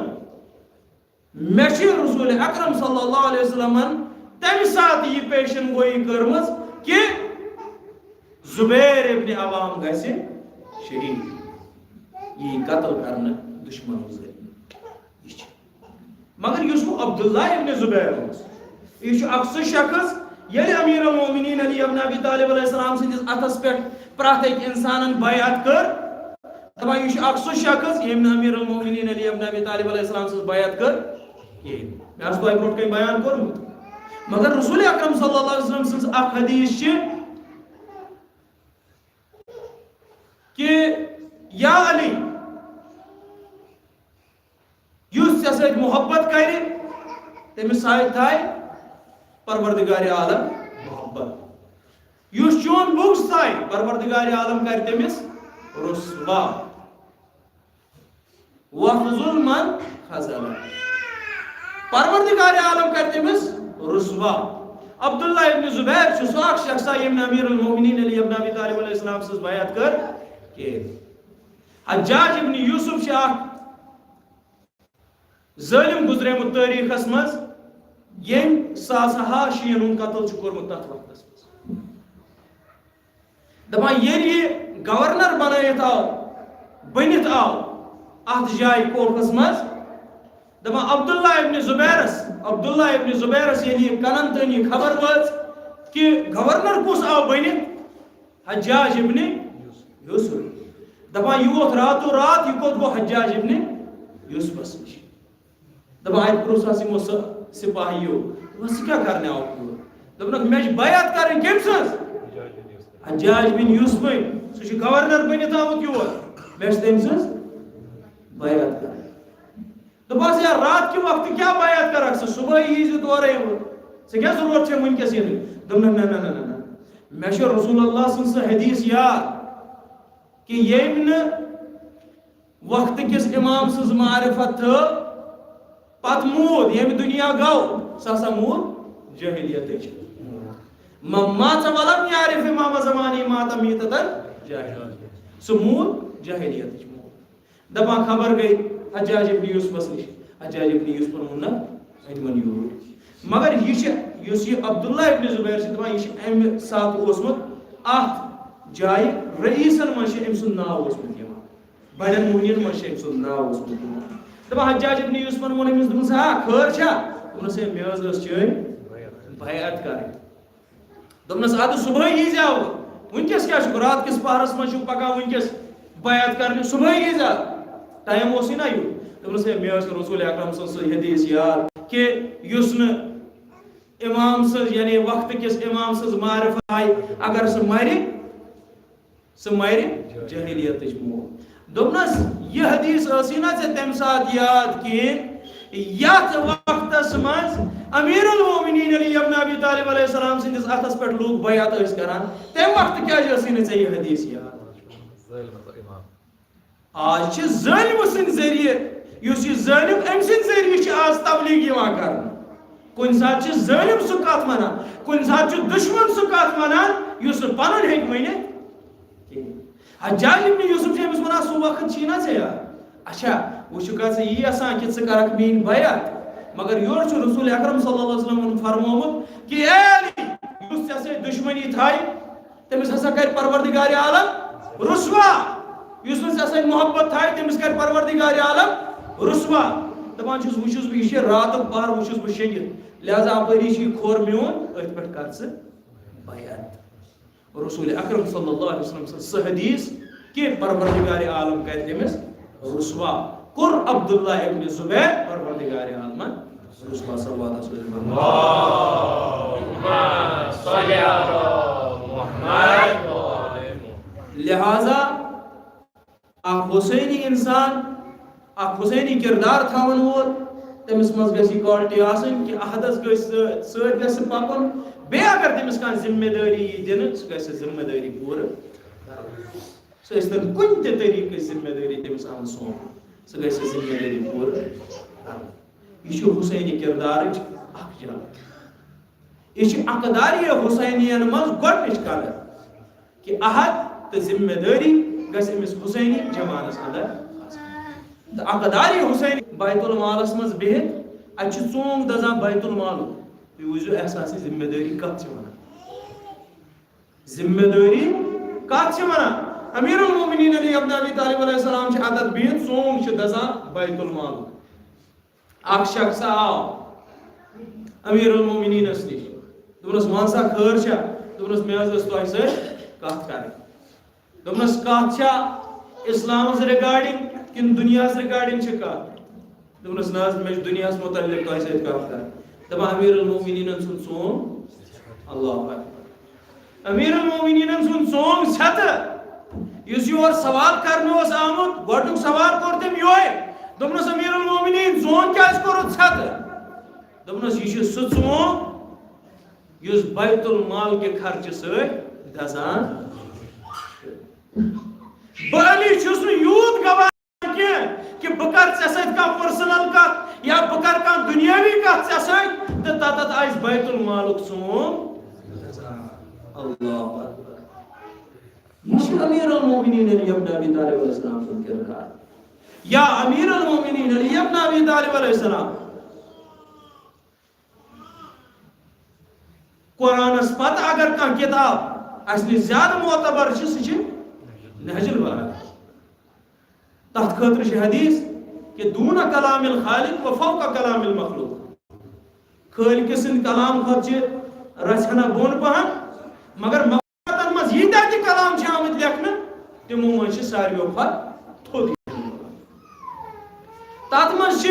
میں رسول اکرم صلی اللہ علیہ وسلم تمہ سات یہ پیشن گوئی کرمز کہ زبیر ابن عوام گژھِ شہید یہ قتل کرنا دشمنوں ذریعہ مگر اس عبداللہ ابن زبیر یہ اکثر شخص یل امیر المومنین علی ابن ابی طالب علیہ السلام سندس اتس پہ پرت ایک انسان بیعت کر دپان یہ اکثر شخص یم امیر المومنین علی ابن ابی طالب علیہ السلام سن بیعت کر یہ میں اس کو برونٹ کن بیان کورمت مگر رسول اکرم صلی اللہ علیہ وسلم سن اخ حدیث کہ یا علی یس ژےٚ سۭتۍ محبت کرِ تٔمِس سۭتۍ تھایہِ پروردگار عالم محبت یس چون بغض تھایہِ پروردگار عالم کرِ تٔمِس رسوا وخذل من خذل پروردگار عالم کرِ تٔمِس رسوا عبداللہ ابن زبیر چھُ سُہ اکھ شخصا ییٚمۍ امیر المومنین علی ابن ابی طالب علیہ السلام سٕنٛز بیعت کٔر حجاج ابن یوسف ظالم گزریمت تاریخس مز یم ساسہا شین ہند قتل کورمت تت وقت دپان یہ گورنر بنائت آو بنت آو ات جائے کوٹس مز دپان عبداللہ ابن زبیرس یعنی کنن تن یہ خبر واچ کہ گورنر کس آو بنت حجاج ابن یوسف دپان یہ ووت راتو رات یہ کوت گو حجاج ابن یوسفس نش دپان ات پروسس یمو سپاہیو ثہ کیا کرنے آو دپنک مے بیعت کریں کم سز حجاج بن یوسف سہ گورنر بنت آمت یور مے تم سز بیعت کریں دپاس یا رات کے وقت کیا بیعت کرک ثہ صبح یہ دورے ثہ کیا ضرورت چھ ونکس یہ دپنک نہ مے رسول اللہ سن سہ حدیث یاد کہ یم وقت کس امام سز معرفت تھو پت مود یم دنیا گو سا مود جاہلیت مات ولم یعرف امام زمانی مات میتتن جاہلیت سہ مود جاہلیت مود دپان خبر گئی حجاج ابن یوسفس نش حجاج ابن یوسف وون اتمن یور مگر یہ عبداللہ ابن زبیر دپان یہ ام سات اوسمت ات جائے رئیسن من ام سن ناو اوسمت بڑن موہنین من ام سن ناو اوسمت دپان حجاج ابن یوسف وون امس دپس ہا خیر چھا دپنس مے ٲس چٲنۍ بیعت کرٕنۍ دپنس ادٕ صبح یی زیو ونکس کیا چھ رات کس پہرس من چھ پکان ونکس بیعت کرنے صبح یی زیو ٹائم اوس نا یو دپنس مے ٲس رسول اکرم صلی اللہ علیہ وسلم حدیث یاد کہ یس نہ امام سز یعنی وقت کس امام سز معرفت آئی اگر سہ مر جاہلیت موت دپنس یہ حدیث ٲسی نا ژےٚ تمہِ سات یاد کہین یتھ وقتس مز امیر المومنین علی ابن ابی طالب علیہ السلام سندس اتھس پہ لوگ بیعت ٲسۍ کران تمہِ وقت کیازِ ٲسی نہٕ ژےٚ یہ حدیث یاد آج چھ ظالم سند ذریعہ یس یہ ظالم ام سند ذریعہ چھ آج تبلیغ یوان کرنا کن سات چھ ظالم سہ کت ونان کن سات چھ دشمن سہ کت ونان یس پنن ہیک ونت حجاج ابن یوسف چھ امس ونان سہ وقت چھی نا ژےٚ یاد اچھا وچھُکھا ژٕ یی آسان کہ ژٕ کرکھ میٲنۍ بیعت مگر یور چھ رسول اکرم صلی اللہ علیہ وسلم فرمومت کہ اے علی یس ژےٚ سۭتۍ دشمنی تھایہِ تٔمِس ہسا کر پروردگار عالم رسوا یس نہٕ ژےٚ سۭتۍ محبت تھایہِ تٔمِس کر پروردگار عالم رسوا دپان چھُس وٕچھُس بہٕ یہِ چھِ راتُک پہر وٕچھُس بہٕ شیٚنگِتھ لہذا اپٲری چھُ یہِ کھور میون أتھۍ پٮ۪ٹھ کر ژٕ بیعت رسول اکرم صلی اللہ علیہ وسلم سٕنٛز سۄ حدیث کہ پروردگار عالم کر تمس رسوا کور عبداللہ ابن زبیر پروردگار عالم رسوا صلوات اللہم صلی علی محمد و آل محمد. لہذا اخ حسینی انسان اخ حسینی کردار تھاون وول تمس مز گژھِ کوالٹی آسن کہ احدس گژھِ سۭتۍ گژھِ پکُن بیٚیہِ اگر تٔمِس کانٛہہ ذمہ دٲری یی دِنہٕ سُہ گژھِ ذمہ دٲری پوٗرٕ سُہ ٲسۍتن کُنہِ تہِ طریٖقٕچ ذمہ دٲری تٔمِس آمٕژ سونٛپنہٕ سُہ گژھِ ذمہ دٲری پوٗرٕ کرٕنۍ. یہِ چھُ حسینی کردارٕچ اکھ جھلک. یہِ چھِ عقداری حسینین منٛز گۄڈنِچ کلر کہ عہد تہٕ ذمہ دٲری گژھِ أمِس حسینی جمانس اندر آسٕنۍ. تہٕ عقداری حسینی بیت المالس منٛز بِہِتھ اتہِ چھُ ژونٛگ دزان بیت المالُک. تُہۍ وٕچھزیو احساس ذمہ دٲری کتھ چھِ ونان. ذمہ دٲری کتھ چھِ ونان. امیر المومنین علی ابن ابی طالب علیہ السلام چھِ اتتھ بِہِتھ ژونٛگ چھِ دزان بیت المالُک. اکھ شخص آو امیر المومنینس نِش دوٚپنس ون سا خٲر چھا. دوٚپنس مےٚ حظ ٲس تۄہہِ سۭتۍ کتھ کرٕنۍ. دوٚپنس کتھ چھا اسلامس رِگاڈِنگ کِنہٕ دُنیاہس رِگاڈِنگ چھِ کتھ. دوٚپنس نہ حظ مےٚ چھِ دُنیاہس متعلق تۄہہِ سۭتۍ کتھ کرٕنۍ. دپان امیر المومنینن سُنٛد ژونٛگ اللہ اکبر امیر المومنینن سُنٛد ژونٛگ ژھٮ۪تہٕ یُس یور سوال کرنہٕ اوس آمُت گۄڈنیُک سوال کوٚر تٔمۍ یِہوے. دوٚپنس امیر المومنین ژونٛگ کیٛازِ کوٚرُتھ ژھٮ۪تہٕ. دوٚپنس یہِ چھُ سُہ ژونٛگ یُس بیت المال کہِ خرچہٕ سۭتۍ دزان. بہٕ علی چھُس نہٕ یوٗت گواہ کینٛہہ کہ بہٕ کرٕ ژےٚ سۭتۍ کانٛہہ پٔرسنل کتھ یا بہٕ کرٕ کانٛہہ دُنیٲوی کتھ ژےٚ سۭتۍ تہٕ تتتھ آسہِ بیت المالُک ژونٛگ دزان. اللہ اکبر. یہ چھُ امیر المومنین علی ابن ابی طالب علیہ السلام سُنٛد کردار. یا امیر المومنین علی ابن ابی طالب علیہ السلام قرآنس پتہٕ اگر کانٛہہ کتاب اسہِ نِش زیادٕ معتبر چھِ سُہ چھِ نہج البلاغہ. تتھ خٲطرٕ چھِ حدیث کہ دوٗنہ کلام الخالق و فوق کلام المخلوق. خٲلقہٕ سٕنٛدِ کلام کھۄتہٕ چھِ رژھِ ہنا بۄن پہن مگر مخلوقاتن منٛز ییٖتیاہ تہِ کلام چھِ آمٕتۍ لیکھنہٕ تِمو منٛز چھِ ساروِیو کھۄتہٕ تھوٚد. تتھ منٛز چھِ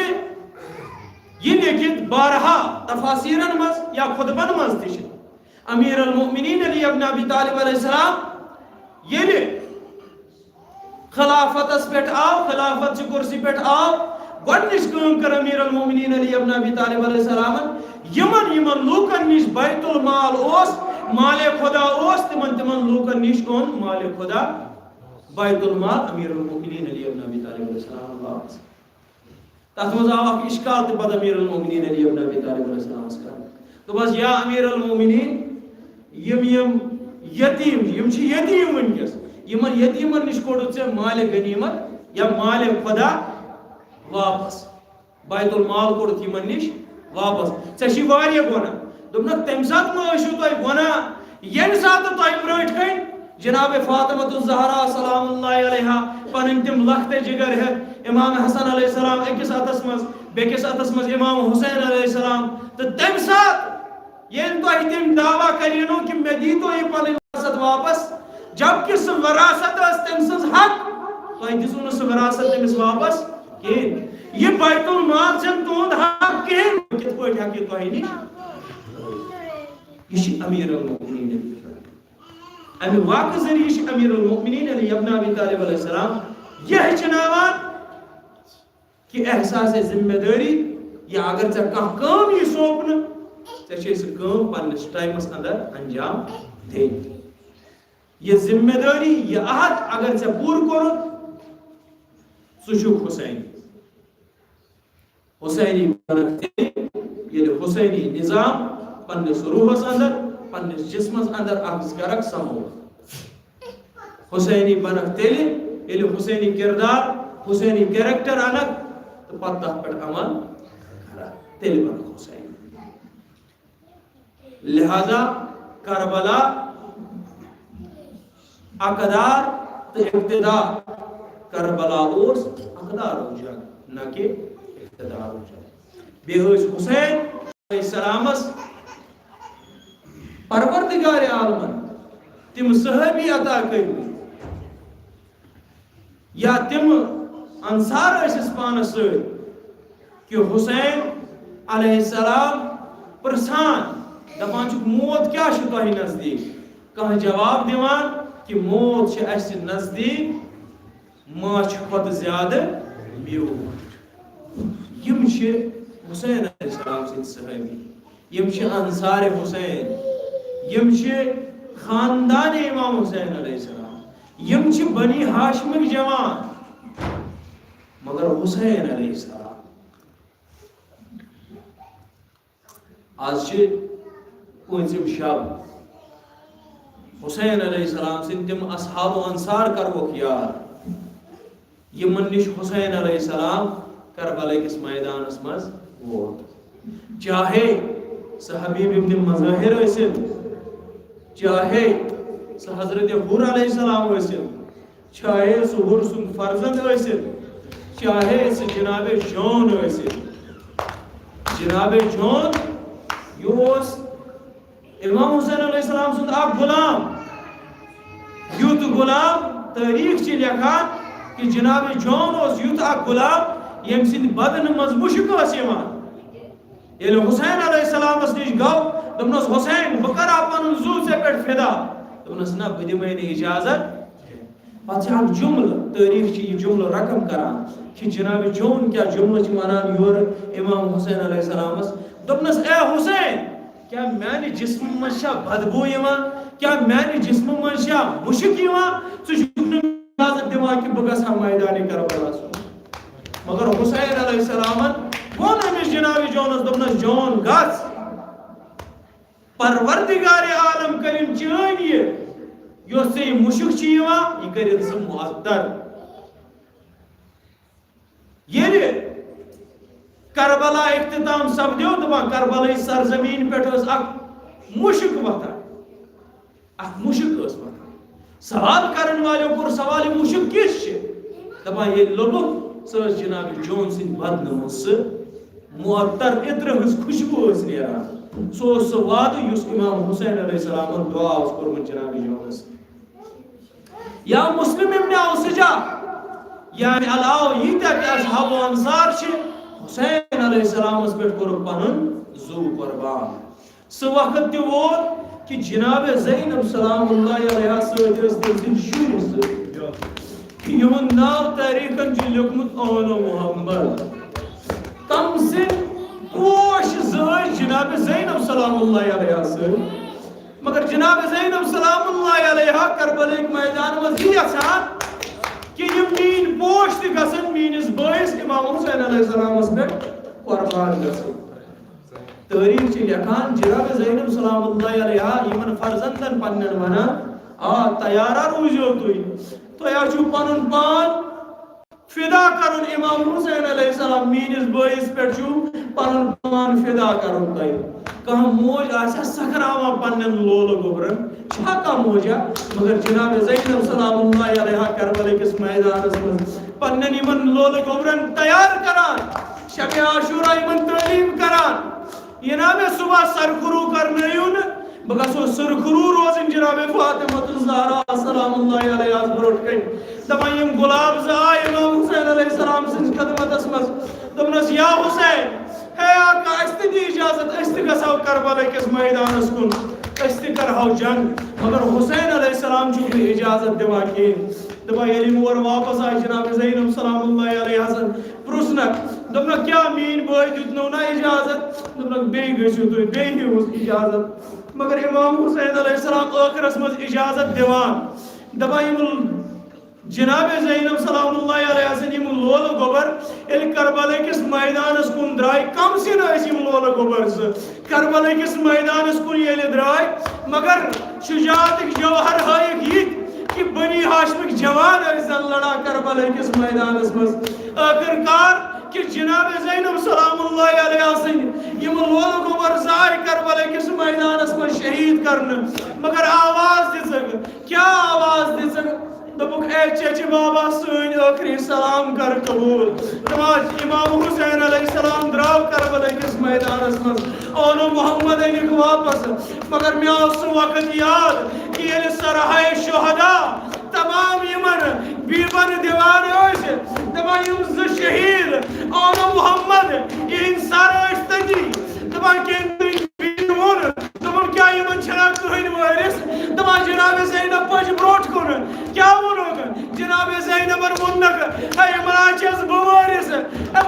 یہ لیکھِتھ بارہا تفاسیرن منٛز یا خطبن منٛز تہِ چھِ امیر المومنین علی ابن ابی طالب علیہ السلام ییٚلہِ خلافتس پٮ۪ٹھ آو خلافت چہِ کُرسی پٮ۪ٹھ آو گۄڈنِچ کٲم کٔر امیر المومنین علی ابن ابی طالب علیہ السلامن یِمن لوٗکن نِش بیت المال اوس مالِ خدا اوس تِمن لوٗکن نِش اوٚن مالِ خدا بیت المال امیر المومنین علی ابن ابی طالب علیہ السلام واپس. تتھ منٛز آو اکھ اشکال تہِ پتہٕ امیر المومنین علی ابن ابی طالب علیہ السلامس کرنہٕ. دوٚپس یا امیر المومنین یِم یتیٖم چھِ یتیٖم وٕنکیٚس یِمن یتیٖمن نِش کوٚڑُتھ ژےٚ مالِ غنیٖمت یا مالِ خدا واپس بیت المال کوٚڑُتھ یِمن نِش واپس. ژےٚ چھِ واریاہ گۄناہ. دوٚپنکھ تمہِ ساتہٕ مہ ٲسِو تۄہہِ گۄناہ ییٚمہِ ساتہٕ تۄہہِ برٛونٛٹھۍ کَنۍ جناب فاطمۃ الزہرا سلام اللہ علیہا پنٕنۍ تِم لختہٕ جگر ہٮ۪تھ امام حسن علیہ السلام أکِس اتھس منٛز بیٚکِس اتھس منٛز امام حسین علیہ السلام تہٕ تمہِ ساتہٕ ییٚلہِ تۄہہِ تِم دعوا کریٖنو کہ مےٚ دیٖتو یہِ پنٕنۍ وراثت واپس جبکہ سُہ وراثت ٲس تٔمۍ سٕنٛز حق تۄہہِ دِژوٕ نہٕ سُہ وراثت تٔمِس واپس کِہیٖنۍ. یہِ بیت المال چھُنہٕ تُہُنٛد حق کِہیٖنۍ. کِتھ پٲٹھۍ ہٮ۪کہِ یہِ تۄہہِ نِش. یہ چھِ امیر المومنین. امہِ واقعہٕ ذٔریعہٕ چھِ امیر المومنین علی ابن ابی طالب علیہ السلام یہ ہیٚچھناوان کہ احساس ذمہ دٲری یا اگر ژےٚ کانٛہہ کٲم یی سونٛپنہٕ ژےٚ چھے سُہ کٲم پننِس ٹایمس اندر انجام دِنۍ. یہ ذمہ دٲری یہ عہد اگر ژےٚ پوٗرٕ کوٚرُتھ ژٕ چھُکھ حسینی. حسینی بنکھ تیٚلہِ ییٚلہِ حسینی نظام پننِس روحس اندر پننِس جسمس اندر اخذ کرکھ سموو. حسینی بنکھ تیٚلہِ ییٚلہِ حسینی کردار حسینی کیریکٹر انکھ تہٕ پتہٕ تتھ پٮ۪ٹھ عمل کرکھ تیٚلہِ بنکھ حسینی. لہذا کربلا اقدار تو اقتدار کربلا اوس اقدار اجاگ نہ کہ اقتدار اجاگ. بیٚیہِ ٲسۍ حسین علیہ السلامس پروردگار عالمن تم صحابی عطا کٔرمٕتۍ یا تم انصار اس پانس کہ حسین علیہ السلام پرسان دپان موت کیا تہ نزدیک کھانا جواب دیوان کہ موت اس نزدیک ماچھ کھت زیادہ میوٹ یم حسین علیہ السلام سن صحابی یم انصار حسین یم خاندان امام حسین علیہ السلام یم بنی ہاشمک جوان مگر حسین علیہ السلام آج پانچم شب حسین علیہ السلام سن تم اصحاب و انصار کروک یار یمن نش حسین علیہ السلام کربلا کس میدانس مز ووت چاہے سہ حبیب ابن مظاہر ٲسِن چاہے سہ حضرت حور علیہ السلام ٲسِن چاہے سہ حور سُنٛد فرزند ٲسِن چاہے سہ جناب جون ٲسِن جناب جون یہ امام حسین علیہ السلام سُنٛد اکھ غلام یُتھ غلام تاریخ چھ لیکھان کہ جناب جون یُتھ اکھ غلام یم سند بدن مز مشک یل حسین علیہ السلام نش گو دپنس حسین بہ کرا پن زو ے پہ فدا دپنس نا بہ دمے اجازت پتہ اکھ جملہ تاریخ یہ جملہ رقم کران کہ جناب جون کیا جملہ ونان یور امام حسین علیہ السلام دپنس اے حسین کیا میانہ جسم مز بدبو کیا میانہ جسم مز مشک اجازت دان کہ بہ گھا میدان کربلا مگر حسین علیہ السلام وون امس جناب جونس دپنس جون گھس پروردگار عالم کریم چٲنۍ یۄس ژےٚ یہِ مُشک یہ کٔرِتھ ژٕ معطر ییٚلہِ کربلا اختتام سپدیو دپان کربلا سرزمین پہ اکھ مشک وتھان اکھ مشک وتھان سوال کرن والوں کور سوال مشک کس دپان یہ لوٚبُکھ سۄ ٲس جناب جون سٕنٛدِ بدنہٕ منٛز سُہ معطر عطر ہٕنٛز خوشبو ٲس نیران سُہ اوس سُہ وعدٕ یُس امام حسین علیہ السلامن دعا اوس کوٚرمُت جناب جونس یا مسلم ابن اوسجا یعنی علاوہ ییٖتیاہ تہِ اصحاب و انصار چھِ حسین علیہ السلامس پہ کورُکھ پنُن زو قربان سُہ وقت تہِ ووت کہ جناب زینب سلام اللہ علیہ سۭتۍ ٲسۍ تٔمۍ سٕنٛدۍ شُرۍ زٕ یِہُنٛد ناو تاریخن چھُ لیوٚکھمُت اونو محمد تم سٕنٛدۍ پوش زٕ ٲسۍ جناب زینب سلام اللہ علیہ سۭتۍ مگر جناب زینب سلام اللہ علیہ کربلا میدان منٛز یہِ یژھان کہ یم مین پوش تہ گژھن میٲنس بٲیس امام حسین علیہ السلامس پہ قربان گژھن تاریخ چھ لیکھان جناب زینب سلام اللہ علیہ یمن فرزندن پنن ونان آ تیارا روزیو تُہۍ چھُو پنن پان فدا کرن امام حسین علیہ السلام میٲنس بٲیس پہ چھُو پنن پان فدا کرن تُہۍ کانٛہہ موج آسیا سکھراوان پنن لولہٕ گوبرن چھا کانٛہہ موجا مگر جناب زینب سلام اللہ علیہ کربلا کس میدانس منٛز پنن یمن لولہٕ گوبرن تیار کران شب عاشورہ یمن تعلیم کران یہ نا میں صبح سرخرو کرنٲیِو نہٕ بہ گژھو سرخرو روزن جناب فاطمہ الزہرا سلام اللہ علیہ برونٛٹھ کَنۍ دپان یم گۄلاب زٕ آے امام حسین علیہ السلام سٕنٛدِس خدمتس منٛز دپنس یا حسین ہے آقا اس تہِ دی اجازت اس تہِ گژھو کربلا کس میدانس کُن اس تہِ کرہو جنگ مگر حسین علیہ السلام چھُ نہٕ اجازت دِوان کِہیٖنۍ دپان ییٚلہِ یِم اور واپس آے جناب زینب سلام اللہ علیہ پرُژھنکھ دپنکھ کیٛاہ میٛٲنۍ بٲے دیُتنو نا اجازت دپنکھ بیٚیہِ گٔژھِو تُہۍ بیٚیہِ ہیوٗس اجازت مگر امام حسین علیہ السلام ٲخرس منٛز اجازت دِوان دپان یِم جناب زینب سلام اللہ علیہ سٕنٛدۍ یِم لولہٕ گوبر ییٚلہِ کربلا کِس میدانس کُن درٛاے کم سِنۍ ٲسۍ یِم لولہٕ گوبر زٕ کربلا کِس میدانس کُن ییٚلہِ درٛاے مگر شجاعتٕکۍ جوہر ہٲیِکھ یِتھ کہ بنی ہاشمک جوان ٲسۍ زن لڑان کربلا کس میدانس منٛز ٲخر کار کہ جناب زینب سلام اللہ علیہ سٕنٛدۍ یِم لولہٕ گوبر زٕ آے کربلا کس میدانس منٛز شہید کرنہٕ مگر آواز دِژٕکھ کیٛاہ آواز دِژٕکھ دوٚپُکھ اے چچہِ بابا سٲنۍ ٲخری سلام کر قبوٗل دپان امام حسین علیہ السلام درٛاو کربلا کِس میدانس منٛز اونو محمد أنِکھ واپس مگر مےٚ آو سُہ وقت یاد کہ ییٚلہِ سرحے شہدا تمام یمن بیبن دیوان دپان یم ز شہید آل محمد یہ سر تتی دپان وون دپان کیا یمن چھنا کہین وارث دپان جناب زینب پچ بروٹ کن کیا ونوک جناب زینبن ونک ہے عمران چھس بہ وارث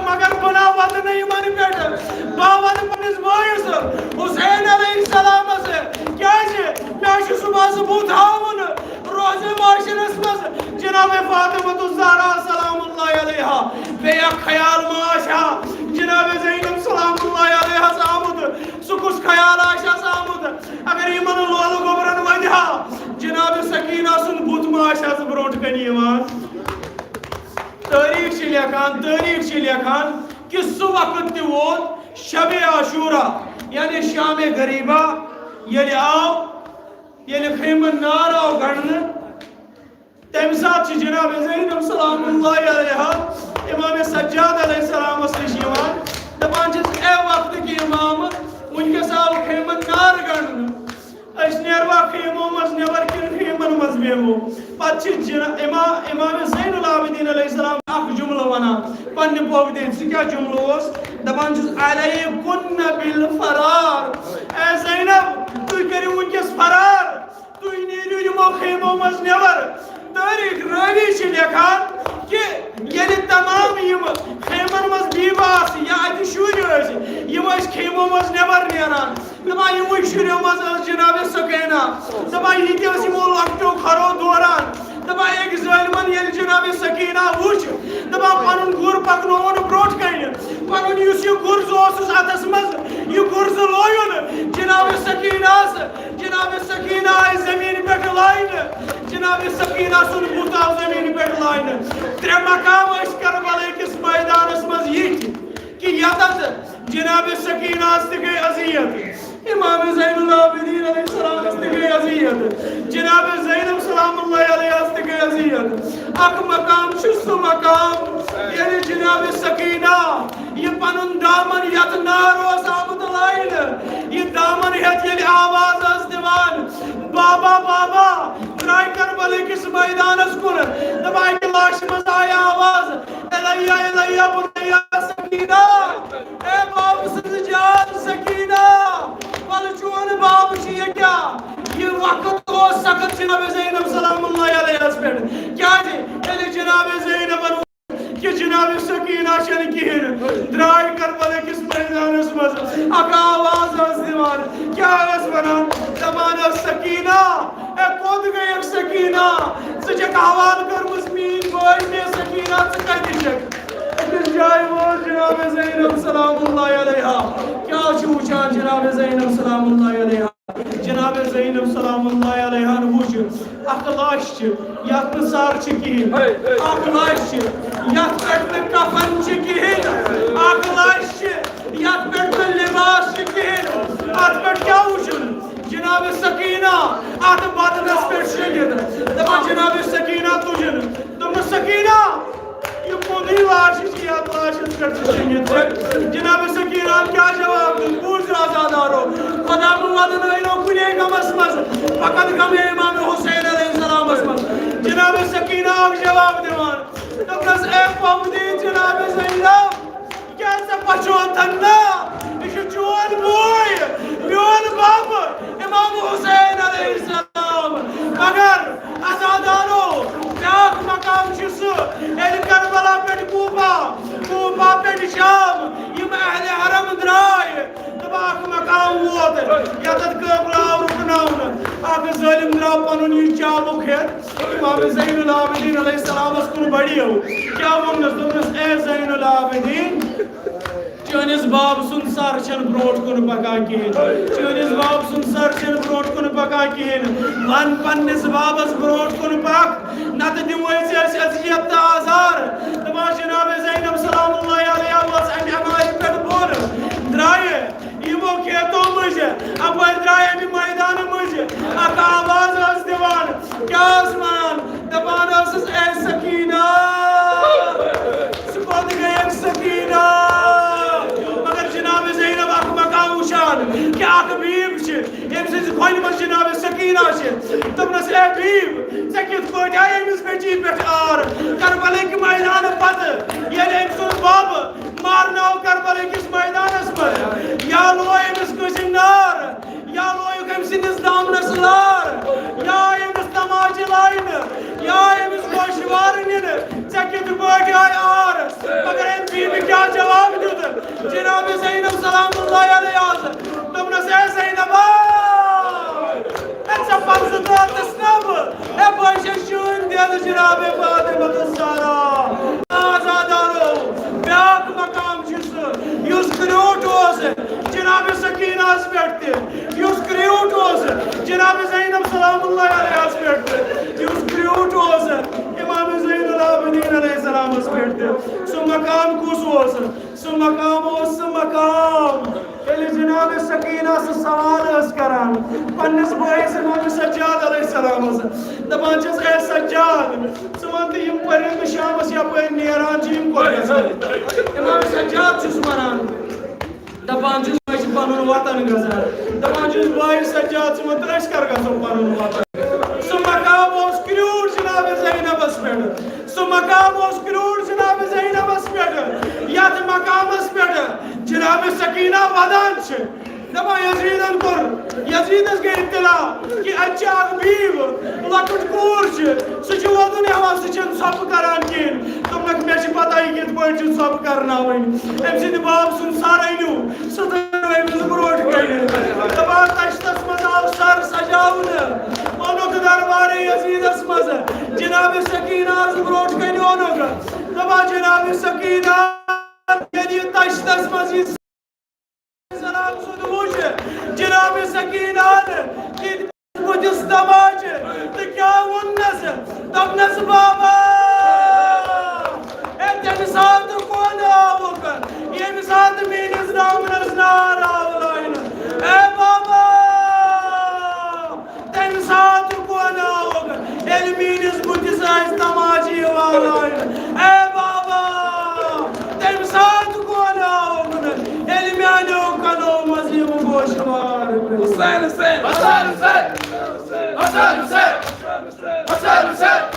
مگر بنا وطن یمن پیٹ با ون پنس بٲیس حسین علیہ السلام کیا مے صبح ثبوت ہاون روزے معاشرس مز جناب فاطمہ الزہرا سلام اللہ علیہا بیا خیال معاشا جناب زینب سلام اللہ علیہا آمد سہ کس خیال آشا آمد اگر یمن لول گوبرن ونہا جناب سکینہ سن بت معاشا برونٹ کن تاریخ لیکھان کہ سہ وقت تہ ووت شب عاشورہ یعنی شام غریبہ یل آو یل خیمن نار آو گڑن تم سات جناب زینب سلام اللہ علیہا امام سجاد علیہ السلام نش دپان اے وقت کی امام ونکس آو خیمن نار گڑن اس نیروا خیمو مز نیبر کن خیمن مز بیمو پتہ امام زین العابدین علیہ السلام اخ جملہ ونان پنہ پوک دین سہ کیا جملہ اس دپان علیکن بالفرار اے زینب تھی کرو ونکس فرار تھی نیرو یمو خیمو مز نیبر تاریخ رانی لیکھان کہ یعنی تمام یم خیمن مز بیواس یا اتہ شر یم خیمو مز نیبر نیران دپان یمو شریو مز جناب سکینہ دپان یہ یمو لۄکٹیو کھرو دوران دپان ایک ظالمن یل جناب سکینہ وچ دپان پنن گر پکنون بروٹ کن پنن یس یہ گرز اوسس اتس مز یہ گرز لویون جناب سکینہ آئی زمین پہ لائن جناب سکینہ سن بت آو زمین پہ لائن ترے مقام اس کربلا کس میدانس مز یہ کہ یتت جناب سکینہ تہ گئی اذیت امام زین العابدین علیہ السلام تہ گئی اذیت جناب زینب سلام اللہ علیہ تہ گئی اذیت اک مقام سہ مقام یعنی جناب سکینہ یہ پنن دامن یت نار اوس آمت لائن یہ دامن ہیت یل آواز اس دیوان بابا بابا درائے کربلا کس میدانس کن دپان کہ لاش مز آئی آواز الیہ الیہ بنیا سکینہ اے باب سز جان سکینہ ول چون باب یہ کیا یہ وقت کو سخت جناب زینب سلام اللہ علیہ پہ کیا جناب زینب کہ جناب سکینہ شن کہین درائے کربلا کس میدانس مز اک آواز اس دیوان کیا اس ونان دپان سکینہ اے کود گئی سکینہ ژٕ چھکھ حوالہ کٔرمٕژ میٛٲنۍ بٲے مےٚ سکینہ ژٕ کتہِ چھکھ أکِس جایہِ ووت جناب زینب سلام اللہ علیہا کیا چھُ وٕچھان جناب زینب سلام اللہ علیہا جناب زینب سلام اللہ علیہا وچھ اکھ لاش چھ یتھ نہٕ سر چھ کہین اکھ لاش چھ یتھ پٮ۪ٹھ نہٕ کفن چھ کہین اکھ لاش چھ یتھ پٮ۪ٹھ نہٕ لباس چھ کہین اتھ پٮ۪ٹھ کیا وٕچھُن جناب سکینہ اتھ بدنس پٮ۪ٹھ شٔنگِتھ دپان جناب سکینہ تُجن دوٚپنس سکینہ یہ کونی لاش چھ یتھ لاشس پٮ۪ٹھ شٔنگِتھ جناب سکینہ کیا جواب دیُن بوٗزِو عزادارو خدا ودنٲیو کُنے غمس مز فقط غم امام حسین علیہ السلامس مز جناب سکینہ اکھ جواب دِوان دوٚپنس اے پۄپھدی جناب زینب کیا ژےٚ پہچوتھن نا یہ چھ چون بوے میون بب امام حسین علیہ السلام مگر عزادارو بیاکھ مقام چھ سہ ییٚلہِ کربلا پٮ۪ٹھ کوفہ پٮ۪ٹھ شام یم اہل حرم درائے اکھ مقام ووت یتھ قبلہ آو رکناون اکھ ظالم درٛاو پنن یہ چابک ہیتھ امام زین العابدین علیہ السلامس کن بڑیو کیا ووننس دوٚپنس اے زین العابدین چٲنِس باب سُنٛد سر چھنہٕ برونٛٹھ کُن پکان کہین چٲنِس باب سُنٛد سر چھنہٕ برونٛٹھ کُن پکان کہین ون پننس بابس برونٛٹھ کُن پک نتہٕ دِموے ژےٚ أسۍ اذیت تہٕ آزار دپان جناب زینب سلام اللہ علیہ ؤژھ امہِ عمارِ پٮ۪ٹھ بۄن درٛایہِ یمو کھیتو مجھ اپر درائے امہ میدان مجھ اکھ آواز ٲس دِوان کیا ٲس ونان دپان ٲسٕس اے سکینہ سُہ کوٚت گٔیَکھ سکینہ مگر جناب زینب اکھ مقام وٕچھان کہ اکھ بیٖب چھ ییٚمہِ سٕنٛزِ کھۄنہِ منٛز جناب سکینہ چھ دوٚپنس اے بیٖب ژےٚ کت پٲٹھۍ آیہِ أمِس بٔچی پٮ۪ٹھ آر کربلٕکۍ مٲدانہٕ پتہٕ ییٚلہِ أمۍ سُنٛد بب مارنوو کربلٕکِس مٲدانس منٛز یا لوگ أمِس کٲنٛسہِ نار یا لوگُکھ أمۍ سٕنٛدِس دامنس لار یا أمِس تماچہِ لاینہٕ یا أمِس گوشوارٕ نِنہٕ ژےٚ کِتھ پٲٹھۍ آیہِ آر مگر أمۍ بیبہِ کیٛاہ جواب دیُت جناب زینب سلام اللہ علیہ دوٚپنس اے زینبا ژےٚ پَزٕ راتس نبہٕ اے بہٕ چھَس چٲنۍ دِل جناب فاطمہ الزہرا آزادارو بیٛاکھ مقام چھُ سُہ یُس کرٛیوٗٹھ اوس جناب سکیٖناہس پٮ۪ٹھ تہِ یُس کرٛیوٗٹھ اوس جناب زینب سلام اللہ علیہس پٮ۪ٹھ تہِ یُس کرٛیوٗٹھ اوس امام زین العابدین علیہ السلامس پٮ۪ٹھ تہِ سُہ مقام کُس اوس سُہ مقام اوس سُہ مقام ییٚلہِ جناب سکیٖنہ سُہ سوال ٲس کران پننِس بٲیِس امام سجاد علیہ السلامس دپان چھس اے سجاد ژٕ وَن تہٕ یِم پٔرِنٛدٕ شامس یپٲرۍ نیران چھِ یِم کوٚت گژھان امام سجاد چھُس ونان دپان چھُس مےٚ چھُ پنُن وطن گژھان دپان چھُس بٲے سجاد ژٕ وَن تہٕ أسۍ کر گژھو پنُن وطن سُہ مقام اوس کرٛیوٗٹھ جناب زینبس پٮ۪ٹھ سُہ مقام اوس کرٛیوٗٹھ جناب زینبس پٮ۪ٹھ یتھ مقامس پٮ۪ٹھ جناب سکیٖنہ ودان چھِ دپان یزیدن کوٚر یزیدس گٔے اطلاع کہِ اتہِ چھِ اکھ بیٖو لۄکٕٹ کوٗر چھِ سُہ چھُ وَدُن ہٮ۪وان سُہ چھُنہٕ ژھۄپہٕ کران کِہیٖنۍ دوٚپنکھ مےٚ چھِ پتہ یہِ کِتھ پٲٹھۍ چھُ ژھۄپہٕ کرناوٕنۍ أمۍ سٕنٛدِ باب سُنٛد سر أنِو سُہ تھٲیِو أمِس برونٛٹھ کَنہِ دپان تشتس منٛز آو سر سجاونہٕ اوٚنُکھ دربارِ یزیدس منٛز جناب سکیٖنہس برونٛٹھ کَنہِ اوٚنُکھ دپان جناب سکیٖنہ ییٚلہِ یہِ تشتس منٛز یہِ سلام سُنٛد وُچھ جناب سکیٖنہن کِتھ بُتھِس تماچہِ تہٕ کیٛاہ ووٚننس دوٚپنس بابا اے تمہِ ساتہٕ کون آوُکھ ییٚمہِ ساتہٕ میٲنِس دامنس نار آو لاینہٕ اے بابا تمہِ ساتہٕ کون آوُکھ ییٚلہِ میٲنِس بُتھِس آسہِ تماچہِ یِوان لاینہٕ اے بابا تمہِ ساتہٕ کون آوُکھ نہٕ ییٚلہِ میٛانیو کَنو منٛز یِم گوشوار حسین حسین حسین حسین حسین حسین حسین